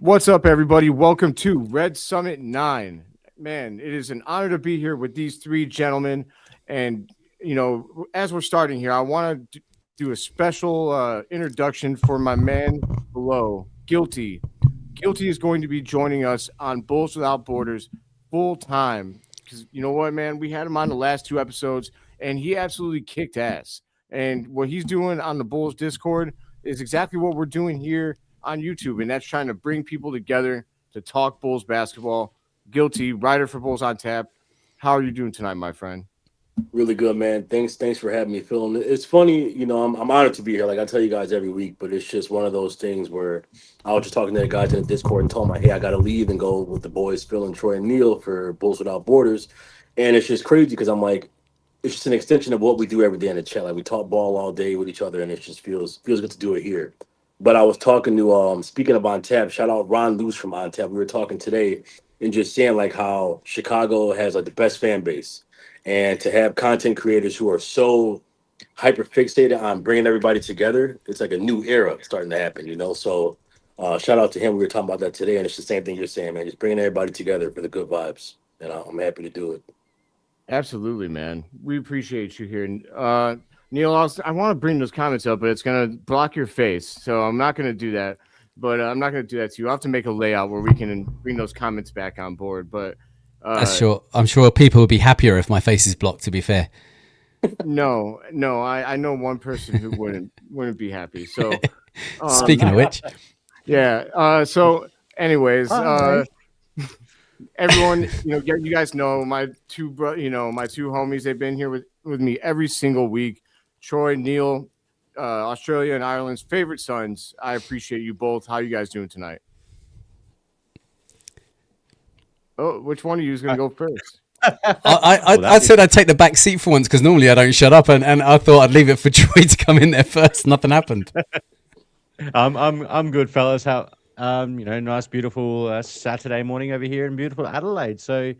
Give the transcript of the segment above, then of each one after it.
What's up, everybody? Welcome to Red Summit 9. Man, it is an honor to be here with these three gentlemen. And, as we're starting here, I want to do a special introduction for my man below, Guilty. Guilty is going to be joining us on Bulls Without Borders full time. Because you know what, man? We had him on the last two episodes, and he absolutely kicked ass. And what he's doing on the Bulls Discord is exactly what we're doing here on YouTube, and that's trying to bring people together to talk Bulls basketball. Guilty, writer for Bulls on Tap. How are you doing tonight, my friend? Really good, man. Thanks for having me, Phil. And it's funny, I'm honored to be here. Like I tell you guys every week, but it's just one of those things where I was just talking to the guys in the Discord and told them, hey, I got to leave and go with the boys, Phil and Troy and Neill for Bulls Without Borders. And it's just crazy because I'm like, it's just an extension of what we do every day in the chat. Like we talk ball all day with each other, and it just feels good to do it here. But I was talking to speaking of On Tap, shout out Ron Luce from On Tap. We were talking today and just saying like how Chicago has like the best fan base, and to have content creators who are so hyper fixated on bringing everybody together, it's like a new era starting to happen. So shout out to him. We were talking about that today, and it's the same thing you're saying, man. Just bringing everybody together for the good vibes, and I'm happy to do it. Absolutely, man. We appreciate you here. Neil, I want to bring those comments up, but it's going to block your face. So I'm not going to do that. But I'm not going to do that to you. I'll have to make a layout where we can bring those comments back on board. But That's uh, sure. I'm sure people would be happier if my face is blocked. To be fair. no, I know one person who wouldn't be happy. So Speaking of which, yeah. Anyways, Hi. everyone, you guys know my two homies. They've been here with me every single week. Troy, Neil, Australia and Ireland's favorite sons. I appreciate you both. How you guys doing tonight? Oh, which one of you is going to go first? I said I'd take the back seat for once because normally I don't shut up, and I thought I'd leave it for Troy to come in there first. Nothing happened. I'm good, fellas. How nice, beautiful Saturday morning over here in beautiful Adelaide. So,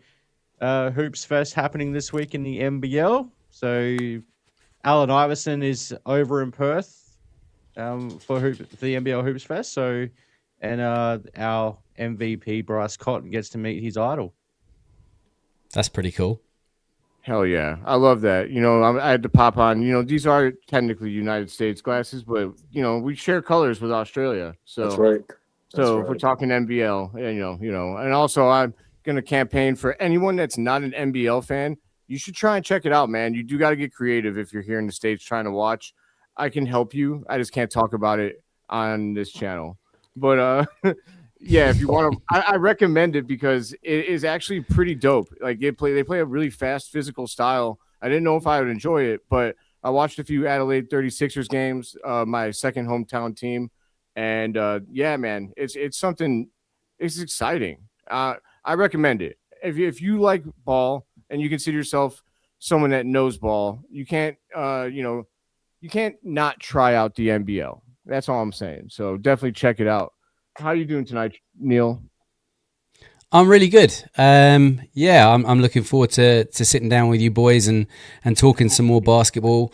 hoops fest happening this week in the NBL. So, Allen Iverson is over in Perth for the NBL hoops fest. So, and our MVP Bryce Cotton gets to meet his idol. That's pretty cool. Hell yeah, I love that. I had to pop on. These are technically United States glasses, but we share colors with Australia. That's So, right. That's if we're right. talking NBL, and also I'm gonna campaign for anyone that's not an NBL fan. You should try and check it out, man. You do got to get creative if you're here in the States trying to watch. I can help you. I just can't talk about it on this channel. But yeah, if you want to, I recommend it because it is actually pretty dope. Like they play a really fast physical style. I didn't know if I would enjoy it, but I watched a few Adelaide 36ers games, my second hometown team, and yeah, man, it's something. It's exciting. I recommend it. If you like ball and you consider yourself someone that knows ball, you can't not try out the NBL. That's all I'm saying. So definitely check it out. How are you doing tonight, Neil? I'm really good. Yeah, I'm looking forward to sitting down with you boys and talking some more basketball.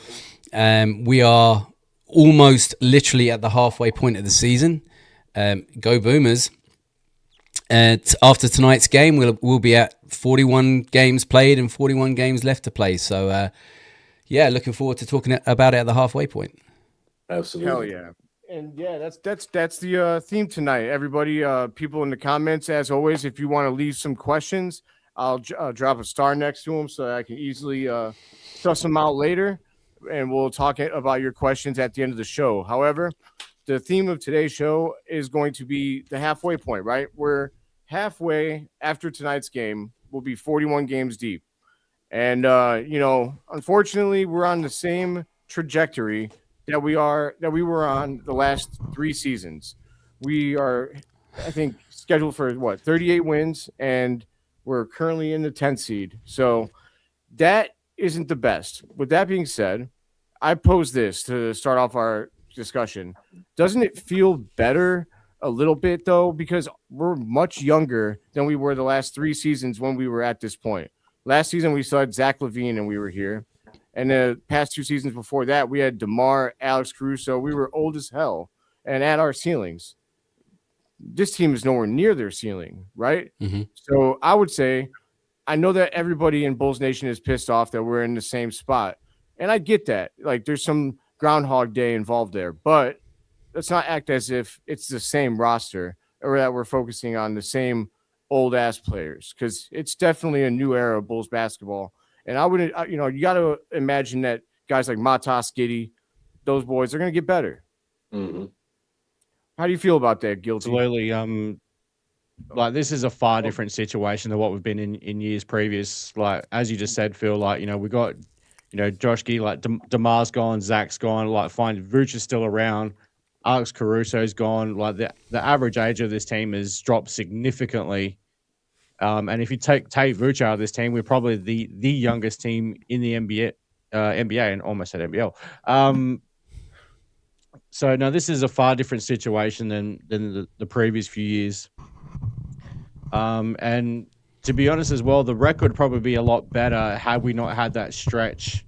We are almost literally at the halfway point of the season. Go Boomers! After tonight's game, we'll be at 41 games played and 41 games left to play. So yeah, looking forward to talking about it at the halfway point. Hell Absolutely. yeah. And yeah, that's the theme tonight. Everybody, people in the comments, as always, if you want to leave some questions, I'll drop a star next to them so I can easily suss them out later, and we'll talk about your questions at the end of the show. However, the theme of today's show is going to be the halfway point. Right, we're halfway after tonight's game. We'll be 41 games deep, and unfortunately, we're on the same trajectory that we were on the last three seasons. We are, I think, scheduled for what 38 wins, and we're currently in the 10th seed. So that isn't the best. With that being said, I pose this to start off our discussion. Doesn't it feel better a little bit though? Because we're much younger than we were the last three seasons when we were at this point. Last season we still had Zach Levine and we were here. And the past two seasons before that, we had DeMar, Alex Caruso. We were old as hell and at our ceilings. this team is nowhere near their ceiling, right? Mm-hmm. So I would say, I know that everybody in Bulls Nation is pissed off that we're in the same spot. And I get that. Like, there's some Groundhog Day involved there, but let's not act as if it's the same roster or that we're focusing on the same old ass players, because it's definitely a new era of Bulls basketball. And I would, you got to imagine that guys like Matas, Giddey, those boys are going to get better. Mm-hmm. How do you feel about that, Guilty? Absolutely. Like, this is a far different situation than what we've been in years previous. Like, as you just said, Phil, like, we got, Josh Giddey, like DeMar's gone, Zach's gone, like, fine, Vooch is still around, Alex Caruso's gone. Like, the average age of this team has dropped significantly. And if you take Vooch out of this team, we're probably the youngest team in the NBA, and almost said NBL. So no, this is a far different situation than the previous few years. And to be honest as well, the record would probably be a lot better had we not had that stretch.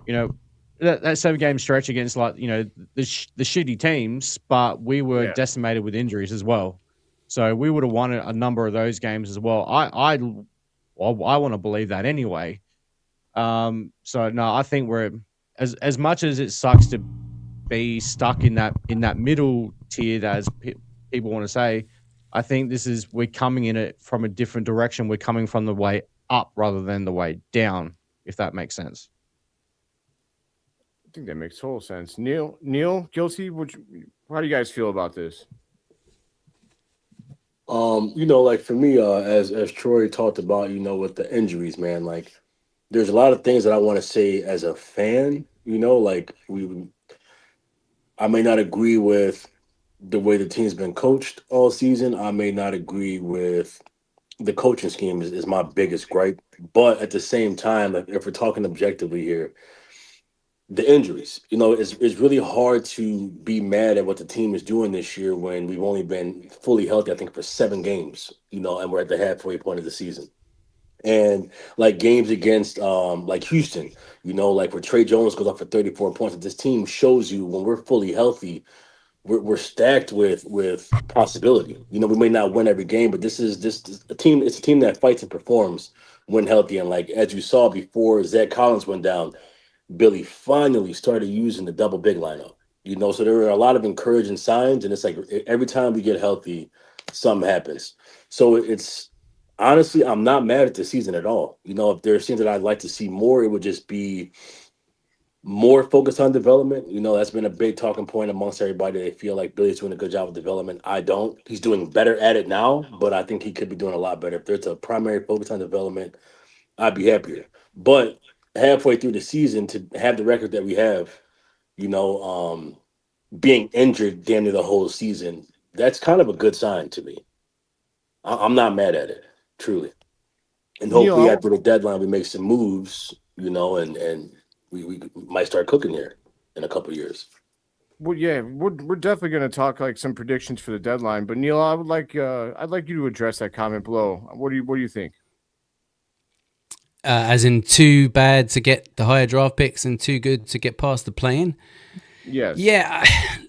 That 7-game stretch against, like, the shitty teams, but we were decimated with injuries as well. So we would have won a number of those games as well. I want to believe that anyway. So no, I think we're as much as it sucks to be stuck in that middle tier, that as people want to say, I think we're coming in it from a different direction. We're coming from the way up rather than the way down, if that makes sense. I think that makes total sense. Neill, Guilty, how do you guys feel about this? Like, for me, as Troy talked about, with the injuries, man, like, there's a lot of things that I want to say as a fan, like, I may not agree with the way the team's been coached all season. I may not agree with the coaching scheme is my biggest gripe. But at the same time, if we're talking objectively here, the injuries, it's really hard to be mad at what the team is doing this year when we've only been fully healthy, I think, for 7 games, and we're at the halfway point of the season. And like games against like Houston, like where Trey Jones goes off for 34 points, this team shows you when we're fully healthy, we're stacked with possibility. We may not win every game, but this is a team. It's a team that fights and performs when healthy. And like, as you saw before Zach Collins went down, Billy finally started using the double big lineup. So there are a lot of encouraging signs, and it's like every time we get healthy, something happens. So it's honestly, I'm not mad at the season at all. If there's things that I'd like to see more, it would just be more focused on development. That's been a big talking point amongst everybody. They feel like Billy's doing a good job with development. I don't. He's doing better at it now, but I think he could be doing a lot better. If there's a primary focus on development, I'd be happier. But halfway through the season, to have the record that we have, being injured damn near the whole season, that's kind of a good sign to me. I'm not mad at it, truly. And hopefully after the deadline, we make some moves, and we might start cooking here in a couple of years. Well, yeah, we're definitely going to talk like some predictions for the deadline. But Neill, I'd like you to address that comment below. What do you think? As in, too bad to get the higher draft picks and too good to get past the play-in? Yes. Yeah,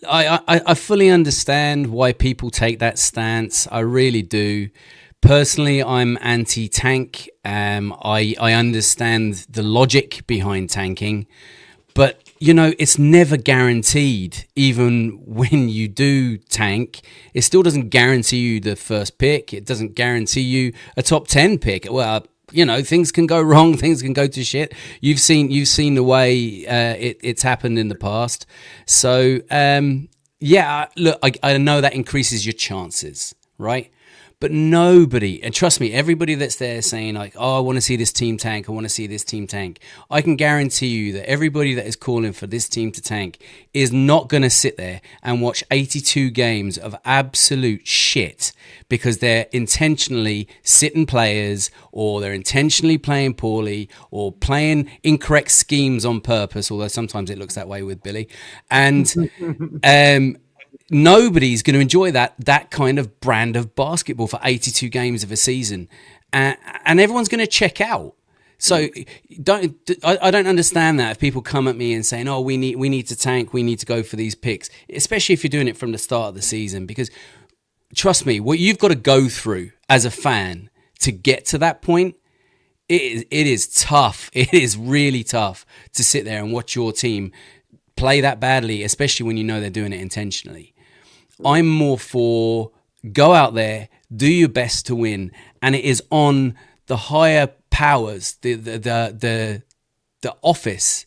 I fully understand why people take that stance. I really do. Personally, I'm anti-tank. I understand the logic behind tanking, but it's never guaranteed. Even when you do tank, it still doesn't guarantee you the first pick. It doesn't guarantee you a top 10 pick. Well, things can go wrong. Things can go to shit. You've seen the way it's happened in the past. So look, I know that increases your chances, right? But nobody, and trust me, everybody that's there saying like, oh, I want to see this team tank, I want to see this team tank, I can guarantee you that everybody that is calling for this team to tank is not going to sit there and watch 82 games of absolute shit because they're intentionally sitting players, or they're intentionally playing poorly, or playing incorrect schemes on purpose, although sometimes it looks that way with Billy. And nobody's going to enjoy that kind of brand of basketball for 82 games of a season, and everyone's going to check out. So I don't understand that if people come at me and saying, "Oh, we need to tank, we need to go for these picks," especially if you're doing it from the start of the season, because trust me, what you've got to go through as a fan to get to that point, it is tough. It is really tough to sit there and watch your team play that badly, especially when you know they're doing it intentionally. I'm more for go out there, do your best to win, and it is on the higher powers, the office,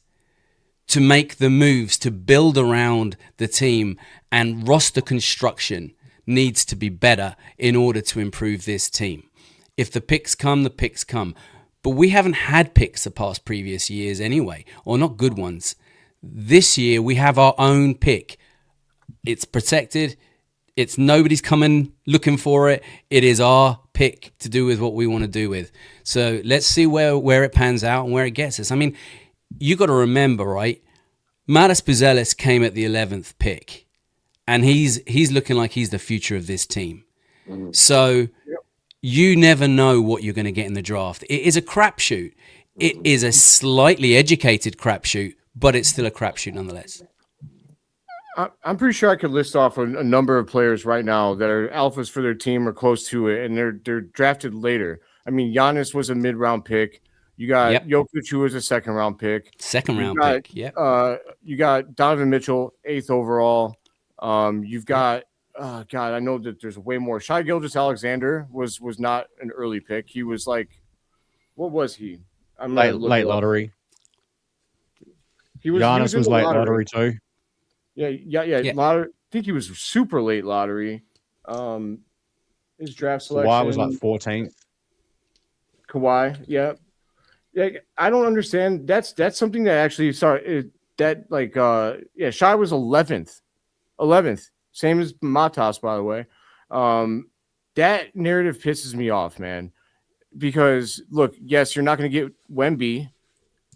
to make the moves to build around the team, and roster construction needs to be better in order to improve this team. If the picks come, the picks come. But we haven't had picks the past previous years anyway, or not good ones. This year we have our own pick. It's protected. It's nobody's coming looking for it. It is our pick to do with what we want to do with. So let's see where it pans out and where it gets us. I mean, you got to remember, right? Buzelis came at the 11th pick, and he's looking like he's the future of this team. Mm-hmm. So you never know what you're going to get in the draft. It is a crapshoot. It is a slightly educated crapshoot, but it's still a crapshoot nonetheless. I'm pretty sure I could list off a number of players right now that are alphas for their team or close to it, and they're drafted later. I mean, Giannis was a mid-round pick. You got Jokic, who was a second-round pick. Second-round pick, yep. You got Donovan Mitchell, 8th overall. You've got, God, I know that there's way more. Shai Gilgeous-Alexander was not an early pick. He was like, what was he? Late lottery. Giannis was late lottery too. Yeah. Lottery, I think he was super late lottery. His draft selection. Kawhi was like 14th. Kawhi, yeah. I don't understand. That's something that actually Shai was 11th, same as Matas, by the way. That narrative pisses me off, man. Because look, yes, you're not going to get Wemby.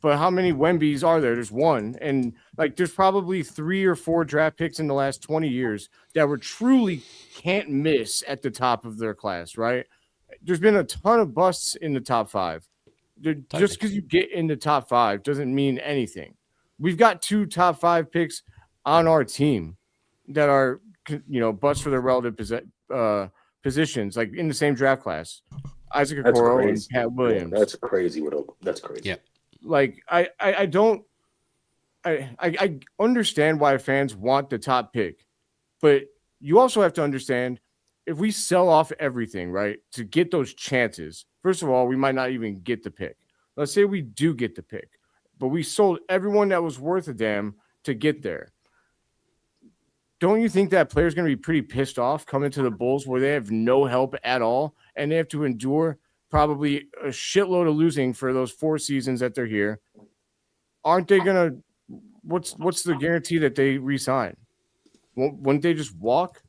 But how many Wembys are there? There's one. And like there's probably 3 or 4 draft picks in the last 20 years that were truly can't miss at the top of their class, right? There's been a ton of busts in the top 5. Just because you get in the top 5 doesn't mean anything. We've got 2 top 5 picks on our team that are, busts for their relative positions, like in the same draft class. Isaac Okoro and Pat Williams. Yeah, that's crazy. That's crazy. Yeah. Like I understand why fans want the top pick, but you also have to understand if we sell off everything, right, to get those chances. First of all, we might not even get the pick. Let's say we do get the pick, but we sold everyone that was worth a damn to get there. Don't you think that player's going to be pretty pissed off coming to the Bulls where they have no help at all and they have to endure probably a shitload of losing for those 4 seasons that they're here? Aren't they gonna? What's the guarantee that they resign? Wouldn't they just walk?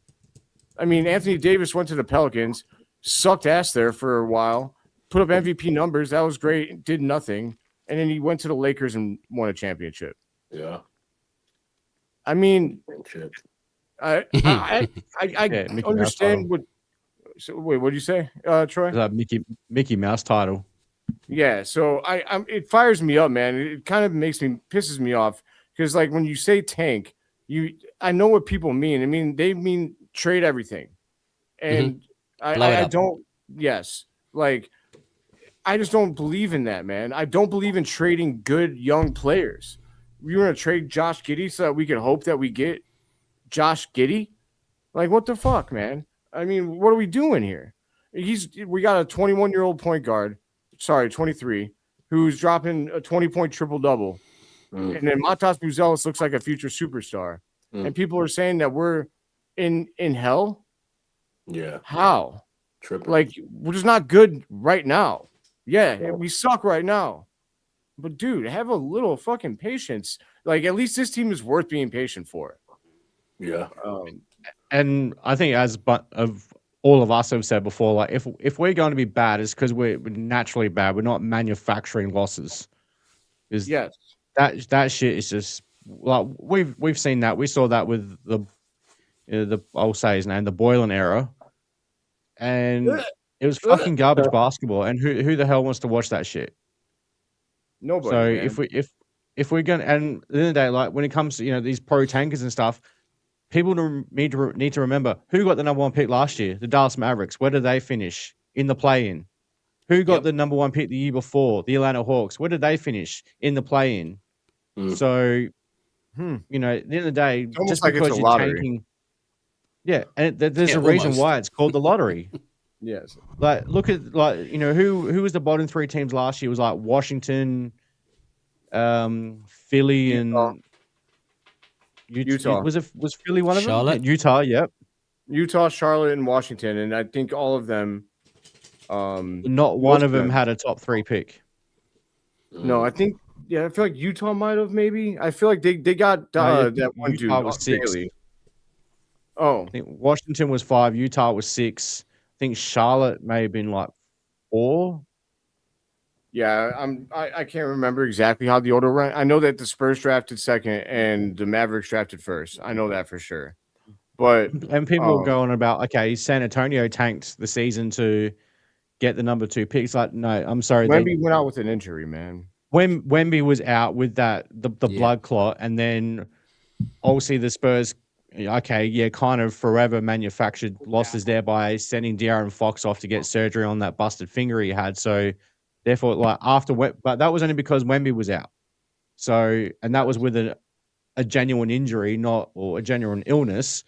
I mean, Anthony Davis went to the Pelicans, sucked ass there for a while, put up MVP numbers. That was great. Did nothing, and then he went to the Lakers and won a championship. Yeah. I mean, I understand what. So, wait, what did you say, Troy? Mickey Mouse title. Yeah, so it fires me up, man. It kind of pisses me off because, like, when you say tank, I know what people mean. I mean, they mean trade everything, and I don't. Yes, like, I just don't believe in that, man. I don't believe in trading good young players. We want to trade Josh Giddey so that we can hope that we get Josh Giddey. Like, what the fuck, man? I mean, what are we doing here? We got a 21-year-old point guard, 23, who's dropping a 20-point triple-double. And then Matas Buzelis looks like a future superstar. And people are saying that we're in hell? Yeah. How? Triple. Like, we're just not good right now. Yeah, we suck right now. But, dude, have a little fucking patience. Like, at least this team is worth being patient for. Yeah. And I think of all of us have said before, like if we're going to be bad, it's because we're naturally bad. We're not manufacturing losses. Yes. That shit is just like we've seen that. We saw that with the I'll say his name, the Boylan era, and it was fucking garbage basketball. And who the hell wants to watch that shit? Nobody. So man. if we're gonna, and at the end of the day, like when it comes to these pro tankers and stuff. people need to remember who got the number 1 pick last year. The Dallas Mavericks. Where did they finish in the play-in? Who got the number 1 pick the year before? The Atlanta Hawks. Where did they finish in the play-in? So, at the end of the day, just like because it's a you're lottery. tanking, and there's a reason almost. why it's called the lottery. Yes. Like, look at who was the bottom 3 teams last year? It was like Washington, Philly, and Utah. Was Philly one of them? Charlotte? Utah, yep. Utah, Charlotte, and Washington, and I think all of them. Not one of them had a top 3 pick. No, I think I feel like Utah might have maybe. I feel like they got that one Utah dude. was 6. Bailey. Oh, I think Washington was 5. Utah was 6. I think Charlotte may have been like 4. yeah. I can't remember exactly how the order went. I know that the Spurs drafted second and the Mavericks drafted first. I know that for sure. But and people were going about, okay, San Antonio tanked the season to get the number 2 picks. Like, no, I'm sorry. Wemby went out with an injury, man. When Wemby was out with the blood clot, and then obviously the Spurs, kind of forever manufactured losses there by sending De'Aaron Fox off to get surgery on that busted finger he had. So therefore, but that was only because Wemby was out. So, and that was with a genuine injury, or a genuine illness,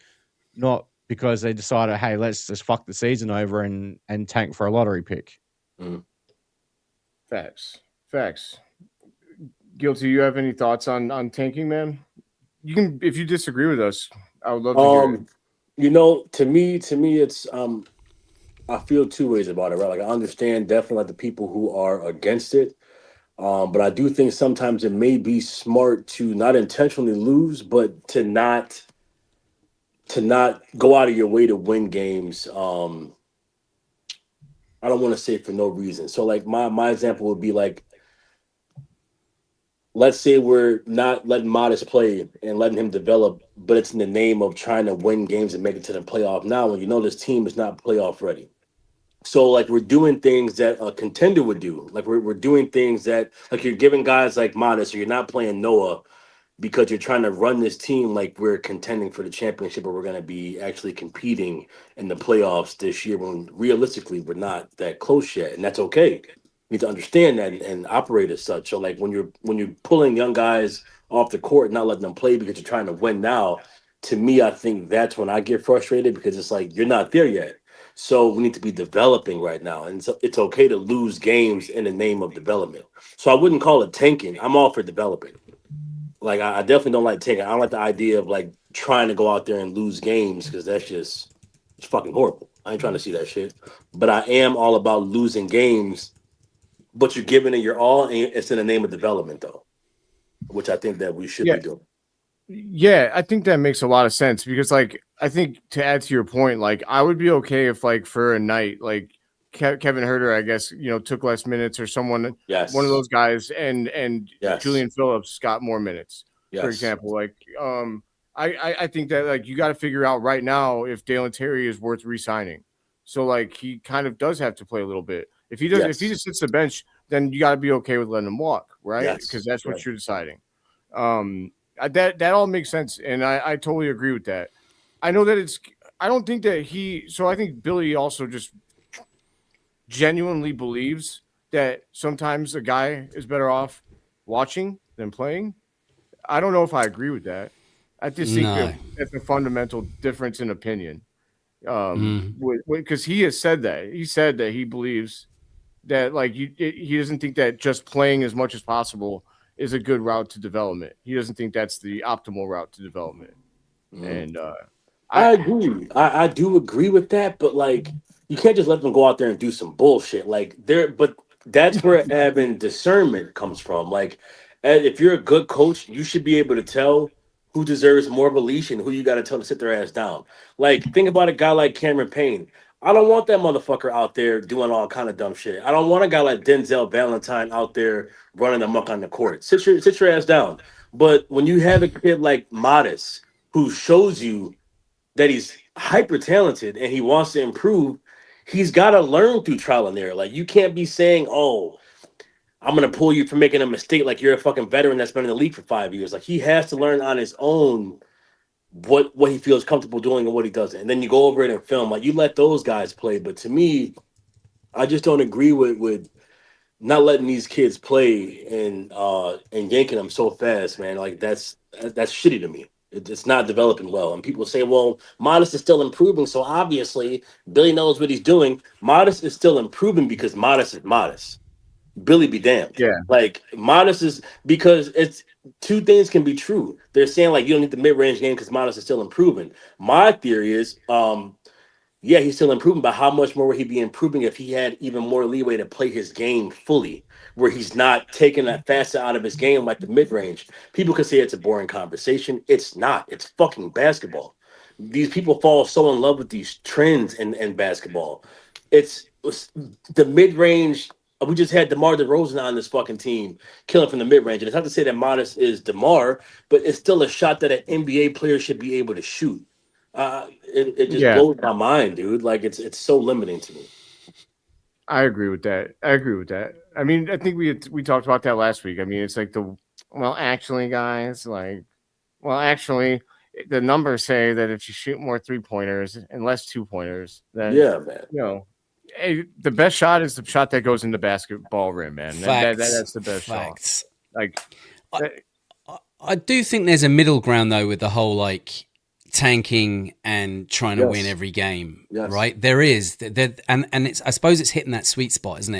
not because they decided, hey, let's just fuck the season over and tank for a lottery pick. Facts. Guilty, you have any thoughts on tanking, man? You can, if you disagree with us, I would love to hear it. To me, it's I feel 2 ways about it, right? Like, I understand definitely like the people who are against it, but I do think sometimes it may be smart to not intentionally lose, but to not go out of your way to win games. I don't want to say for no reason. So, like, my example would be like, let's say we're not letting Modest play and letting him develop, but it's in the name of trying to win games and make it to the playoff now when this team is not playoff ready. So, like, we're doing things that a contender would do. Like, we're doing things that, like, you're giving guys like Modest, or you're not playing Noah because you're trying to run this team like we're contending for the championship, or we're going to be actually competing in the playoffs this year when realistically we're not that close yet. And that's okay. You need to understand that and operate as such. So, like, when you're pulling young guys off the court and not letting them play because you're trying to win now, to me, I think that's when I get frustrated, because it's like, you're not there yet. So we need to be developing right now. And so it's okay to lose games in the name of development. So I wouldn't call it tanking. I'm all for developing. Like, I definitely don't like tanking. I don't like the idea of, like, trying to go out there and lose games, because it's fucking horrible. I ain't trying to see that shit. But I am all about losing games, but you're giving it your all, and it's in the name of development, though, which I think that we should be doing. Yeah, I think that makes a lot of sense, because, like, I think to add to your point, like, I would be okay if, like, for a night, like, Kevin Huerter, I guess, took less minutes, or someone, one of those guys, and Julian Phillips got more minutes, for example. Like, I think that, like, you got to figure out right now if Dalen Terry is worth re-signing. So, like, he kind of does have to play a little bit. If he does, if he just sits the bench, then you got to be okay with letting him walk, right? Because that's what you're deciding. That all makes sense, and I totally agree with that. I know that I don't think that I think Billy also just genuinely believes that sometimes a guy is better off watching than playing. I don't know if I agree with that. I just think that that's a fundamental difference in opinion. Because he has said that. He said that he believes that, like, he doesn't think that just playing as much as possible is a good route to development. He doesn't think that's the optimal route to development. And I agree. I do agree with that, but, like, you can't just let them go out there and do some bullshit. Like, but that's where having discernment comes from. Like, if you're a good coach, you should be able to tell who deserves more of a leash and who you got to tell to sit their ass down. Like, think about a guy like Cameron Payne. I don't want that motherfucker out there doing all kind of dumb shit. I don't want a guy like Denzel Valentine out there running amok on the court. Sit your ass down. But when you have a kid like Modest, who shows you that he's hyper talented and he wants to improve, he's got to learn through trial and error. Like, you can't be saying, "Oh, I'm going to pull you for making a mistake," like you're a fucking veteran that's been in the league for 5 years. Like, he has to learn on his own what he feels comfortable doing and what he doesn't. And then you go over it in film. Like, you let those guys play. But to me, I just don't agree with not letting these kids play and yanking them so fast, man. Like, that's shitty to me. It's not developing well. And people say, well, Modest is still improving, so obviously Billy knows what he's doing. Modest is still improving because Modest is Modest. Billy be damned. Yeah. Like, Modest is, because it's two things can be true. They're saying like you don't need the mid-range game because Modest is still improving. My theory is yeah, he's still improving, but how much more would he be improving if he had even more leeway to play his game fully, where he's not taking that facet out of his game like the mid range? People could say it's a boring conversation. It's not. It's fucking basketball. These people fall so in love with these trends in basketball. It's the mid range. We just had DeMar DeRozan on this fucking team, killing from the mid range. And it's not to say that Modest is DeMar, but it's still a shot that an NBA player should be able to shoot. It just Yeah. blows my mind, dude. Like, it's so limiting to me. I agree with that. I mean, I think we talked about that last week. I mean, it's like actually, guys, like, actually, the numbers say that if you shoot more 3-pointers and less 2-pointers, then Yeah, man. The best shot is the shot that goes in the basketball rim, man. Facts. That's the best Facts. shot. Like, I do think there's a middle ground though with the whole like tanking and trying to win every game, right? There is, and it's, I suppose it's hitting that sweet spot, isn't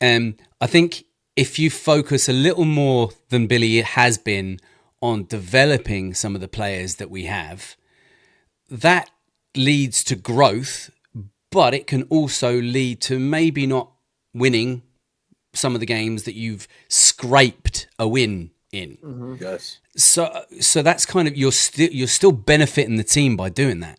it? I think if you focus a little more than Billy has been on developing some of the players that we have, that leads to growth, but it can also lead to maybe not winning some of the games that you've scraped a win in. Mm-hmm. Yes. So that's kind of, you're still benefiting the team by doing that.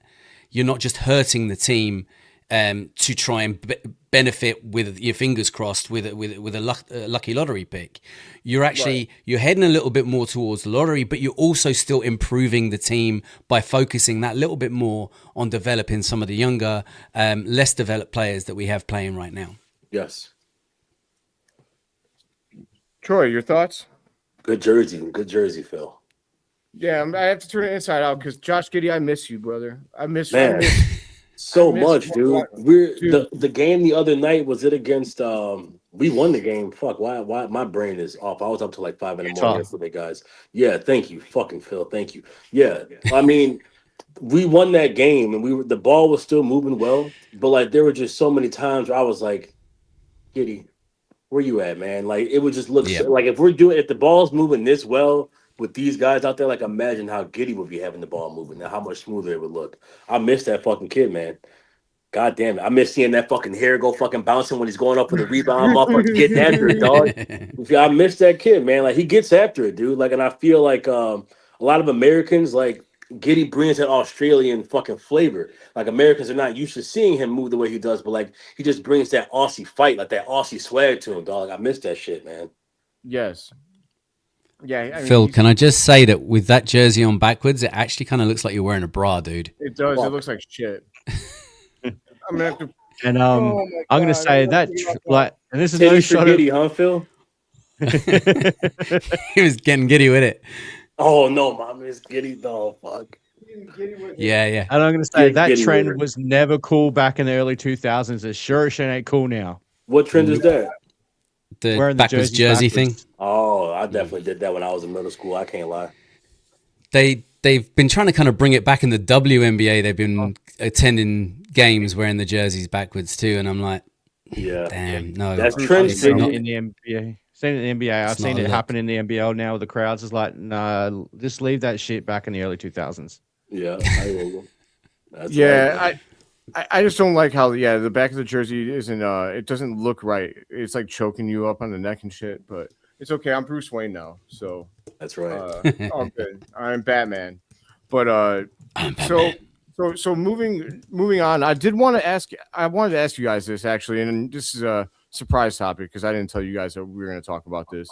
You're not just hurting the team to try and benefit with your fingers crossed with a lucky lottery pick. You're actually you're heading a little bit more towards the lottery, but you're also still improving the team by focusing that little bit more on developing some of the younger, less developed players that we have playing right now. Yes. Troy, your thoughts? Good jersey, Phil. Yeah, I have to turn it inside out because Josh Giddey, I miss you, brother. I miss Man. you. So much, dude. The game the other night, was it against we won the game. Fuck, why my brain is off. I was up to like 5 a.m. yesterday, guys. Yeah, thank you. Fucking Phil, thank you. Yeah. I mean, we won that game and the ball was still moving well, but like there were just so many times where I was like, Giddey, where you at, man? Like, it would just look like if the ball's moving this well with these guys out there, like, imagine how Giddey would be having the ball moving and how much smoother it would look. I miss that fucking kid, man. God damn it. I miss seeing that fucking hair go fucking bouncing when he's going up for the rebound, motherfucker, getting after it, dog. I miss that kid, man. Like, he gets after it, dude. Like, and I feel like a lot of Americans, like, Giddey brings that Australian fucking flavor. Like, Americans are not used to seeing him move the way he does, but like he just brings that Aussie fight, like that Aussie swag to him, dog. I miss that shit, man. Yes. Yeah. I mean, Phil, can I just say that with that jersey on backwards, it actually kind of looks like you're wearing a bra, dude. It does. Wow. It looks like shit. I'm gonna have to. And I'm gonna say that and this is no shot Giddey, huh, Phil? He was getting giddy with it. Oh no, mom is Giddey. Oh fuck. Yeah. And I'm going to say that trend was never cool back in the early 2000s. It sure ain't cool now. What trend is that? The backwards jersey thing. Oh, I definitely did that when I was in middle school. I can't lie. They've been trying to kind of bring it back in the WNBA. They've been attending games wearing the jerseys backwards too, and I'm like, damn, no, that's trend in the NBA. Seen it in the NBA. I've seen it happen in the NBL now with the crowds. It's like, nah, just leave that shit back in the early 2000s. Yeah, I just don't like how the back of the jersey isn't it doesn't look right. It's like choking you up on the neck and shit, but it's okay. I'm Bruce Wayne now, so that's right. All good. I'm Batman. But so moving on, I wanted to ask you guys this actually, and this is a surprise topic because I didn't tell you guys that we were going to talk about this.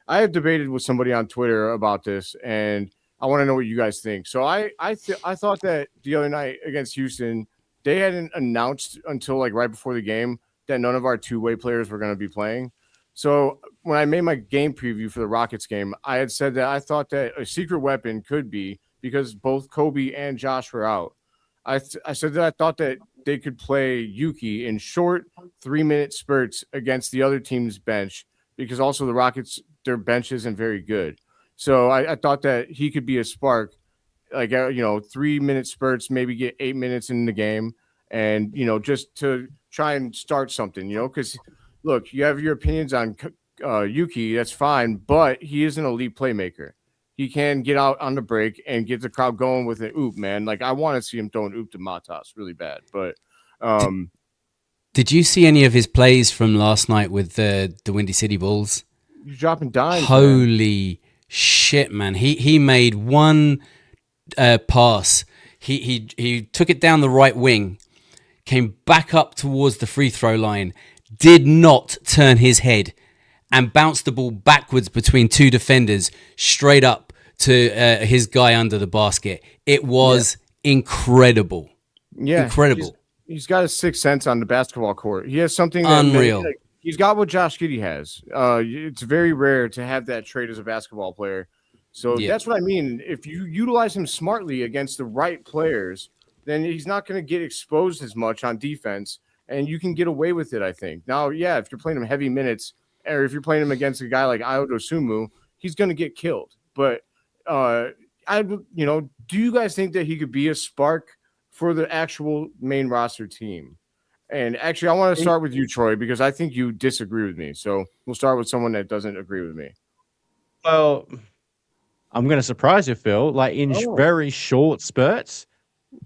I have debated with somebody on Twitter about this, and I want to know what you guys think. So I thought that the other night against Houston, they hadn't announced until like right before the game that none of our two-way players were going to be playing. So when I made my game preview for the Rockets game, I had said that I thought that a secret weapon could be because both Kobe and Josh were out. I said that I thought that they could play Yuki in short 3-minute spurts against the other team's bench, because also the Rockets, their bench isn't very good. So I thought that he could be a spark, like 3-minute spurts, maybe get 8 minutes in the game, and just to try and start something. Because look, you have your opinions on Yuki, that's fine, but he is an elite playmaker. He can get out on the break and get the crowd going with an oop, man. Like, I want to see him throw an oop to Matas really bad. But did you see any of his plays from last night with the Windy City Bulls? You're dropping dimes. Holy shit, man! He made one pass. He took it down the right wing, came back up towards the free throw line, did not turn his head, and bounced the ball backwards between two defenders straight up to his guy under the basket. It was incredible. Yeah, incredible. He's got a sixth sense on the basketball court. He has something unreal. He's got what Josh Giddey has. It's very rare to have that trait as a basketball player. So that's what I mean. If you utilize him smartly against the right players, then he's not going to get exposed as much on defense, and you can get away with it, I think. Now, yeah, if you're playing him heavy minutes, or if you're playing him against a guy like Ayo Dosunmu, he's going to get killed. But do you guys think that he could be a spark for the actual main roster team? And actually, I want to start with you, Troy, because I think you disagree with me. So we'll start with someone that doesn't agree with me. Well, I'm going to surprise you, Phil. Like, in very short spurts,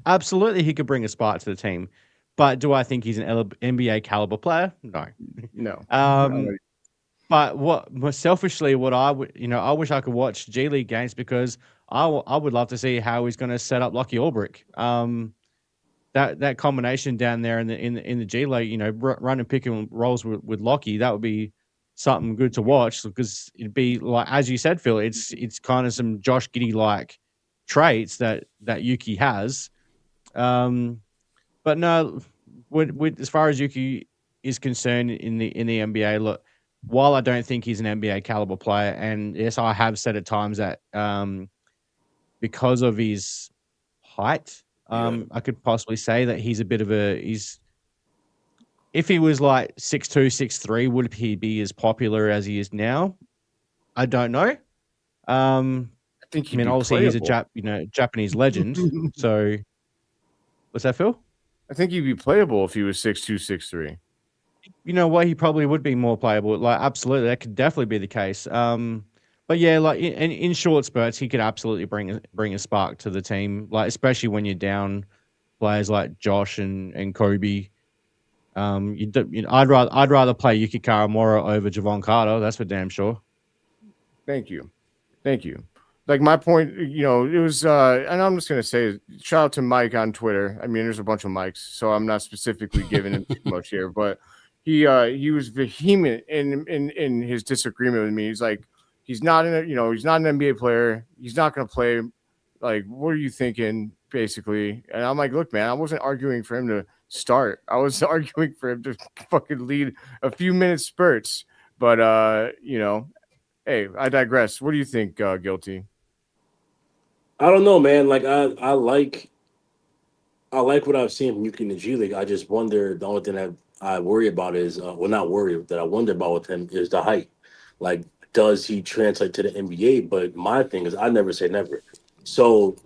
absolutely he could bring a spark to the team. But do I think he's an NBA caliber player? No. But selfishly, what I would, I wish I could watch G League games, because I would love to see how he's going to set up Lockie Ulbrich. That combination down there in the G League, run and pick and rolls with Lockie, that would be something good to watch, because it'd be like, as you said, Phil, it's kind of some Josh Giddey like traits that Yuki has. But no, with as far as Yuki is concerned in the NBA, look, while I don't think he's an NBA caliber player, and yes, I have said at times that because of his height, I could possibly say that he's a bit of if he was like 6'2", 6'3", would he be as popular as he is now? I don't know. I think obviously he's a Japanese legend. So what's that, Phil? I think he'd be playable if he was 6'2", 6'3". You know what? He probably would be more playable. Like, absolutely, that could definitely be the case. But yeah, like in short spurts, he could absolutely bring a spark to the team. Like, especially when you're down players like Josh and Kobe. I'd rather play Yuki Karamura over Javon Carter. That's for damn sure. Thank you. Like, my point, it was, and I'm just going to say, shout out to Mike on Twitter. I mean, there's a bunch of Mikes, so I'm not specifically giving him too much here, but he was vehement in his disagreement with me. He's like, he's not an NBA player. He's not going to play. Like, what are you thinking, basically? And I'm like, look, man, I wasn't arguing for him to start. I was arguing for him to fucking lead a few minute spurts. But, hey, I digress. What do you think, Guilty? I don't know, man. Like, I like what I've seen from Yuki in the G League. I just wonder, the only thing that I worry about is, not worry, that I wonder about with him is the height. Like, does he translate to the NBA? But my thing is, I never say never. So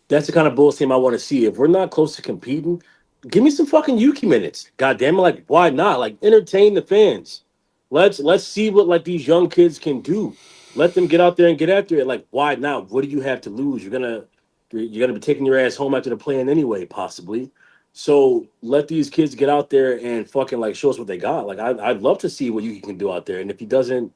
that's the kind of Bulls team I want to see. If we're not close to competing, give me some fucking Yuki minutes. God damn it, like, why not? Like, entertain the fans. Let's see what, like, these young kids can do. Let them get out there and get after it. Like, why not? What do you have to lose? You're gonna be taking your ass home after the playing anyway, possibly. So let these kids get out there and fucking, like, show us what they got. Like, I'd love to see what Yuki can do out there. And if he doesn't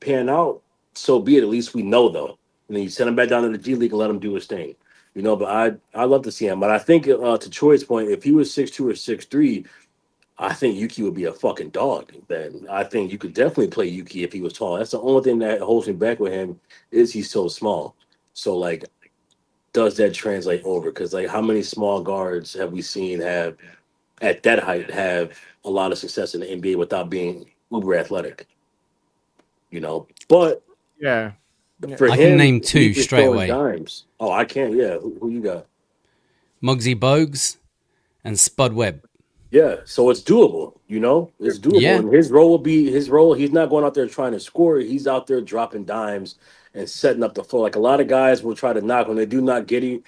pan out, so be it. At least we know, though. And then you send him back down to the G League and let him do his thing. But I'd love to see him. But I think, to Troy's point, if he was 6'2" or 6'3", I think Yuki would be a fucking dog. Then I think you could definitely play Yuki if he was tall. That's the only thing that holds me back with him, is he's so small. So, like, does that translate over? Because, like, how many small guards have we seen have at that height have a lot of success in the NBA without being uber athletic? But yeah, For I him, can name he's two just straight throwing away: dimes. Oh, I can't. Yeah, who you got? Muggsy Bogues and Spud Webb. Yeah, so it's doable. It's doable. Yeah, And his role will be his role. He's not going out there trying to score. He's out there dropping dimes and setting up the floor. Like a lot of guys will try to knock when they do not Giddey.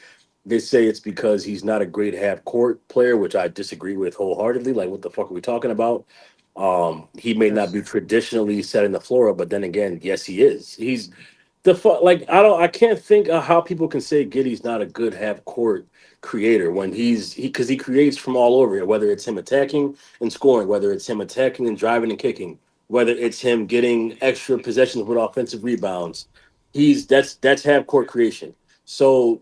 They say it's because he's not a great half court player, which I disagree with wholeheartedly. Like, what the fuck are we talking about? He may not be traditionally setting the floor up, but then again, yes, he is. He's like I can't think of how people can say Giddey's not a good half court creator when because he creates from all over it, whether it's him attacking and scoring, whether it's him attacking and driving and kicking, whether it's him getting extra possessions with offensive rebounds. That's half court creation. So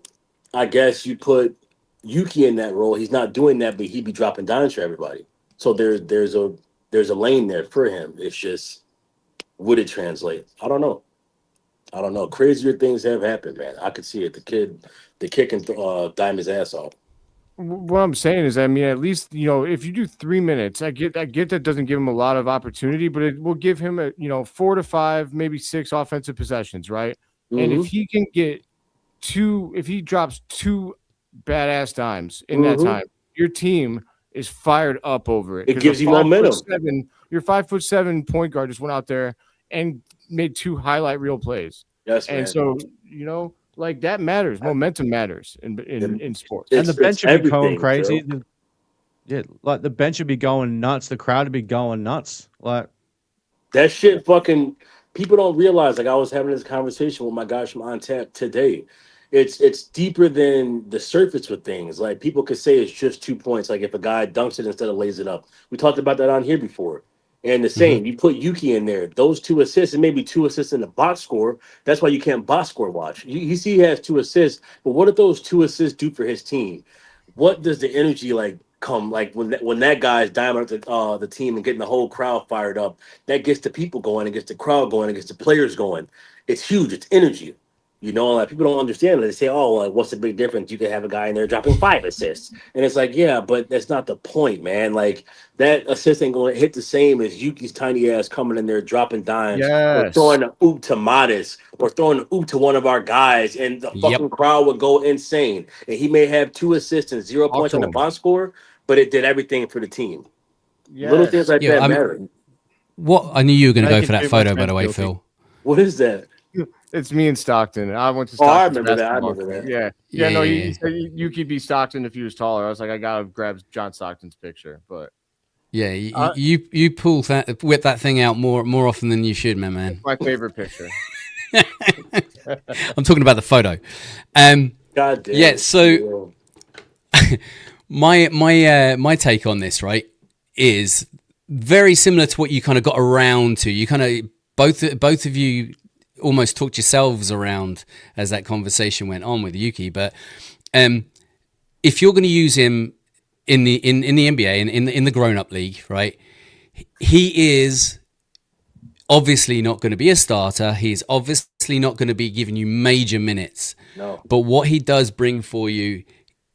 I guess you put Yuki in that role. He's not doing that, but he'd be dropping dimes for everybody. So there's a lane there for him. It's just, would it translate? I don't know. I don't know. Crazier things have happened, man. I could see it. The kid can dime his ass off. What I'm saying is, I mean, at least if you do 3 minutes, I get that doesn't give him a lot of opportunity, but it will give him 4 to 5, maybe 6 offensive possessions, right? And if he can get if he drops 2 badass dimes in that time, your team is fired up over it. It gives you momentum. Your 5'7" point guard just went out there and made 2 highlight reel plays. Yes, and man. so like that matters. Momentum matters in sports. And the bench would be going everything, crazy. Like the bench would be going nuts. The crowd would be going nuts. Like that shit fucking people don't realize. Like I was having this conversation with my guys from On Tap today. It's deeper than the surface with things. Like people could say it's just 2 points. Like if a guy dunks it instead of lays it up. We talked about that on here before. And the same, you put Yuki in there, those 2 assists and maybe 2 assists in the box score. That's why you can't box score watch. You see he has 2 assists, but what did those 2 assists do for his team? What does the energy come when that guy's diming the team and getting the whole crowd fired up? That gets the people going, it gets the crowd going, it gets the players going. It's huge. It's energy. Like people don't understand it. They say, "Oh, like, what's the big difference? You could have a guy in there dropping 5 assists," and it's like, yeah, but that's not the point, man. Like that assist ain't going to hit the same as Yuki's tiny ass coming in there dropping dimes, or throwing an oop to Modest, or throwing an oop to one of our guys, and the fucking crowd would go insane. And he may have 2 assists and 0 points on the box score, but it did everything for the team. Little things like that matter. What I knew you were going to go for that photo, by the way, Phil. What is that? It's me and Stockton. I went to Stockton. I remember that. Yeah. No, he said Yuki beat Stockton if he was taller. I was like, I gotta grab John Stockton's picture, but yeah, you pull whip that thing out more often than you should, man. My favorite picture. I'm talking about the photo. God damn. Yeah. So my take on this, right, is very similar to what you kind of got around to. You kind of both of you almost talked yourselves around as that conversation went on with Yuki. But if you're going to use him in the NBA and in the grown-up league, right, he is obviously not going to be a starter. He's obviously not going to be giving you major minutes. No. But what he does bring for you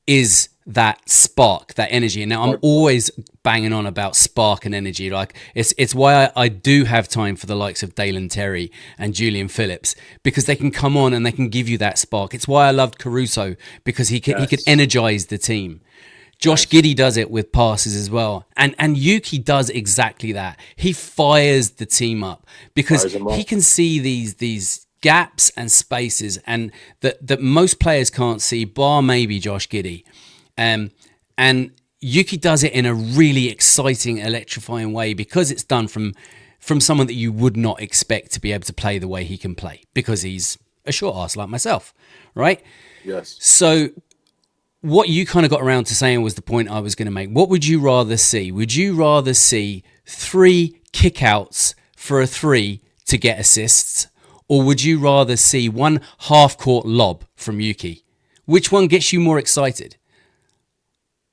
is that spark, that energy. And now I'm always banging on about spark and energy. Like it's why I do have time for the likes of Dalen Terry and Julian Phillips, because they can come on and they can give you that spark. It's why I loved Caruso, because he could energize the team. Josh Giddey does it with passes as well. And Yuki does exactly that. He fires the team up because he can see these gaps and spaces and that most players can't see, bar maybe Josh Giddey. And Yuki does it in a really exciting, electrifying way because it's done from someone that you would not expect to be able to play the way he can play, because he's a short ass like myself, right? Yes. So what you kind of got around to saying was the point I was going to make. What would you rather see? Would you rather see 3 kickouts for a 3 to get assists? Or would you rather see 1 half-court lob from Yuki? Which one gets you more excited?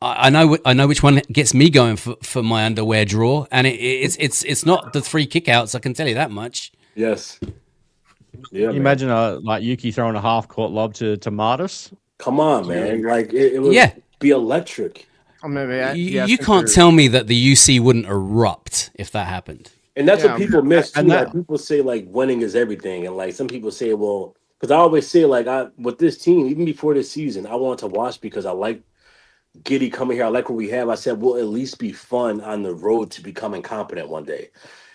I know which one gets me going for my underwear drawer, and it's not the 3 kickouts. I can tell you that much. Yes. Yeah. Can you imagine like Yuki throwing a half-court lob to Martis? Come on, man! Like it would be electric. You can't tell me that the UC wouldn't erupt if that happened. And that's what Yeah, people miss too. And Like that people say like winning is everything, and like some people say, well, because I always say like I with this team, even before this season, I wanted to watch because I like Giddey coming here. I like what we have. I said we'll at least be fun on the road to becoming competent one day.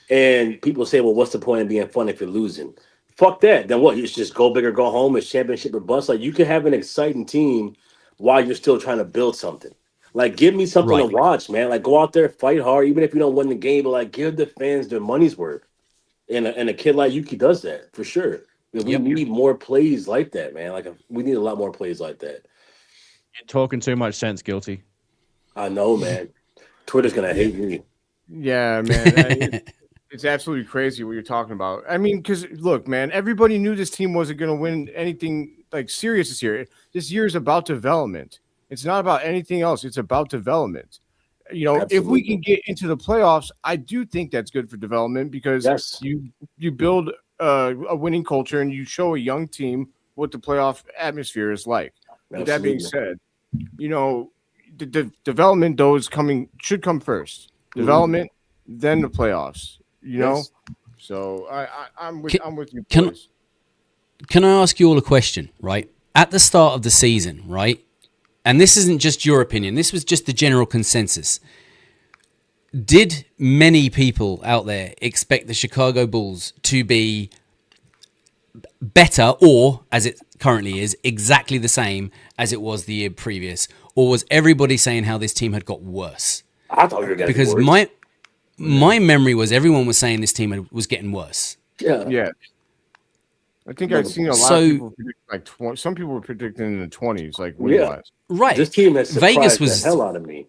And people say, well, what's the point of being fun if you're losing? Fuck that. Then what? You just go big or go home. It's championship or bust. Like you can have an exciting team while you're still trying to build something. Like give me something to Right. watch, man. Like go out there, fight hard, even if you don't win the game, but like give the fans their money's worth. And a kid like Yuki does that for sure. And we Yep. need more plays like that, man. Like we need a lot more plays like that. you're talking too much sense, guilty. I know, man. Twitter's gonna hate me. yeah, man. It's absolutely crazy what you're talking about. I mean, because look, man, everybody knew this team wasn't going to win anything like serious this year. This year is about development. It's not about anything else. It's about development. You know, if we can Absolutely. get into the playoffs, I do think that's good for development because Yes. you build a winning culture and you show a young team what the playoff atmosphere is like. With that being Absolutely. said, you know, the development those coming should come first. Mhm. Development, then the playoffs. You know, Yes. so I'm with Can- I'm with you can- boys. Can I ask you all a question, right? At the start of the season, right? And this isn't just your opinion, this was just the general consensus. Did many people out there expect the Chicago Bulls to be better, or as it currently is, exactly the same as it was the year previous? Or was everybody saying how this team had got worse? I thought you were gonna be Because worse. my memory was everyone was saying this team was getting worse. Yeah. Yeah, I think No, I've seen a lot So- of people predict like 20. Some people were predicting in the 20s, like win Yeah. wise. Right. This team has Vegas surprised was the hell out of me.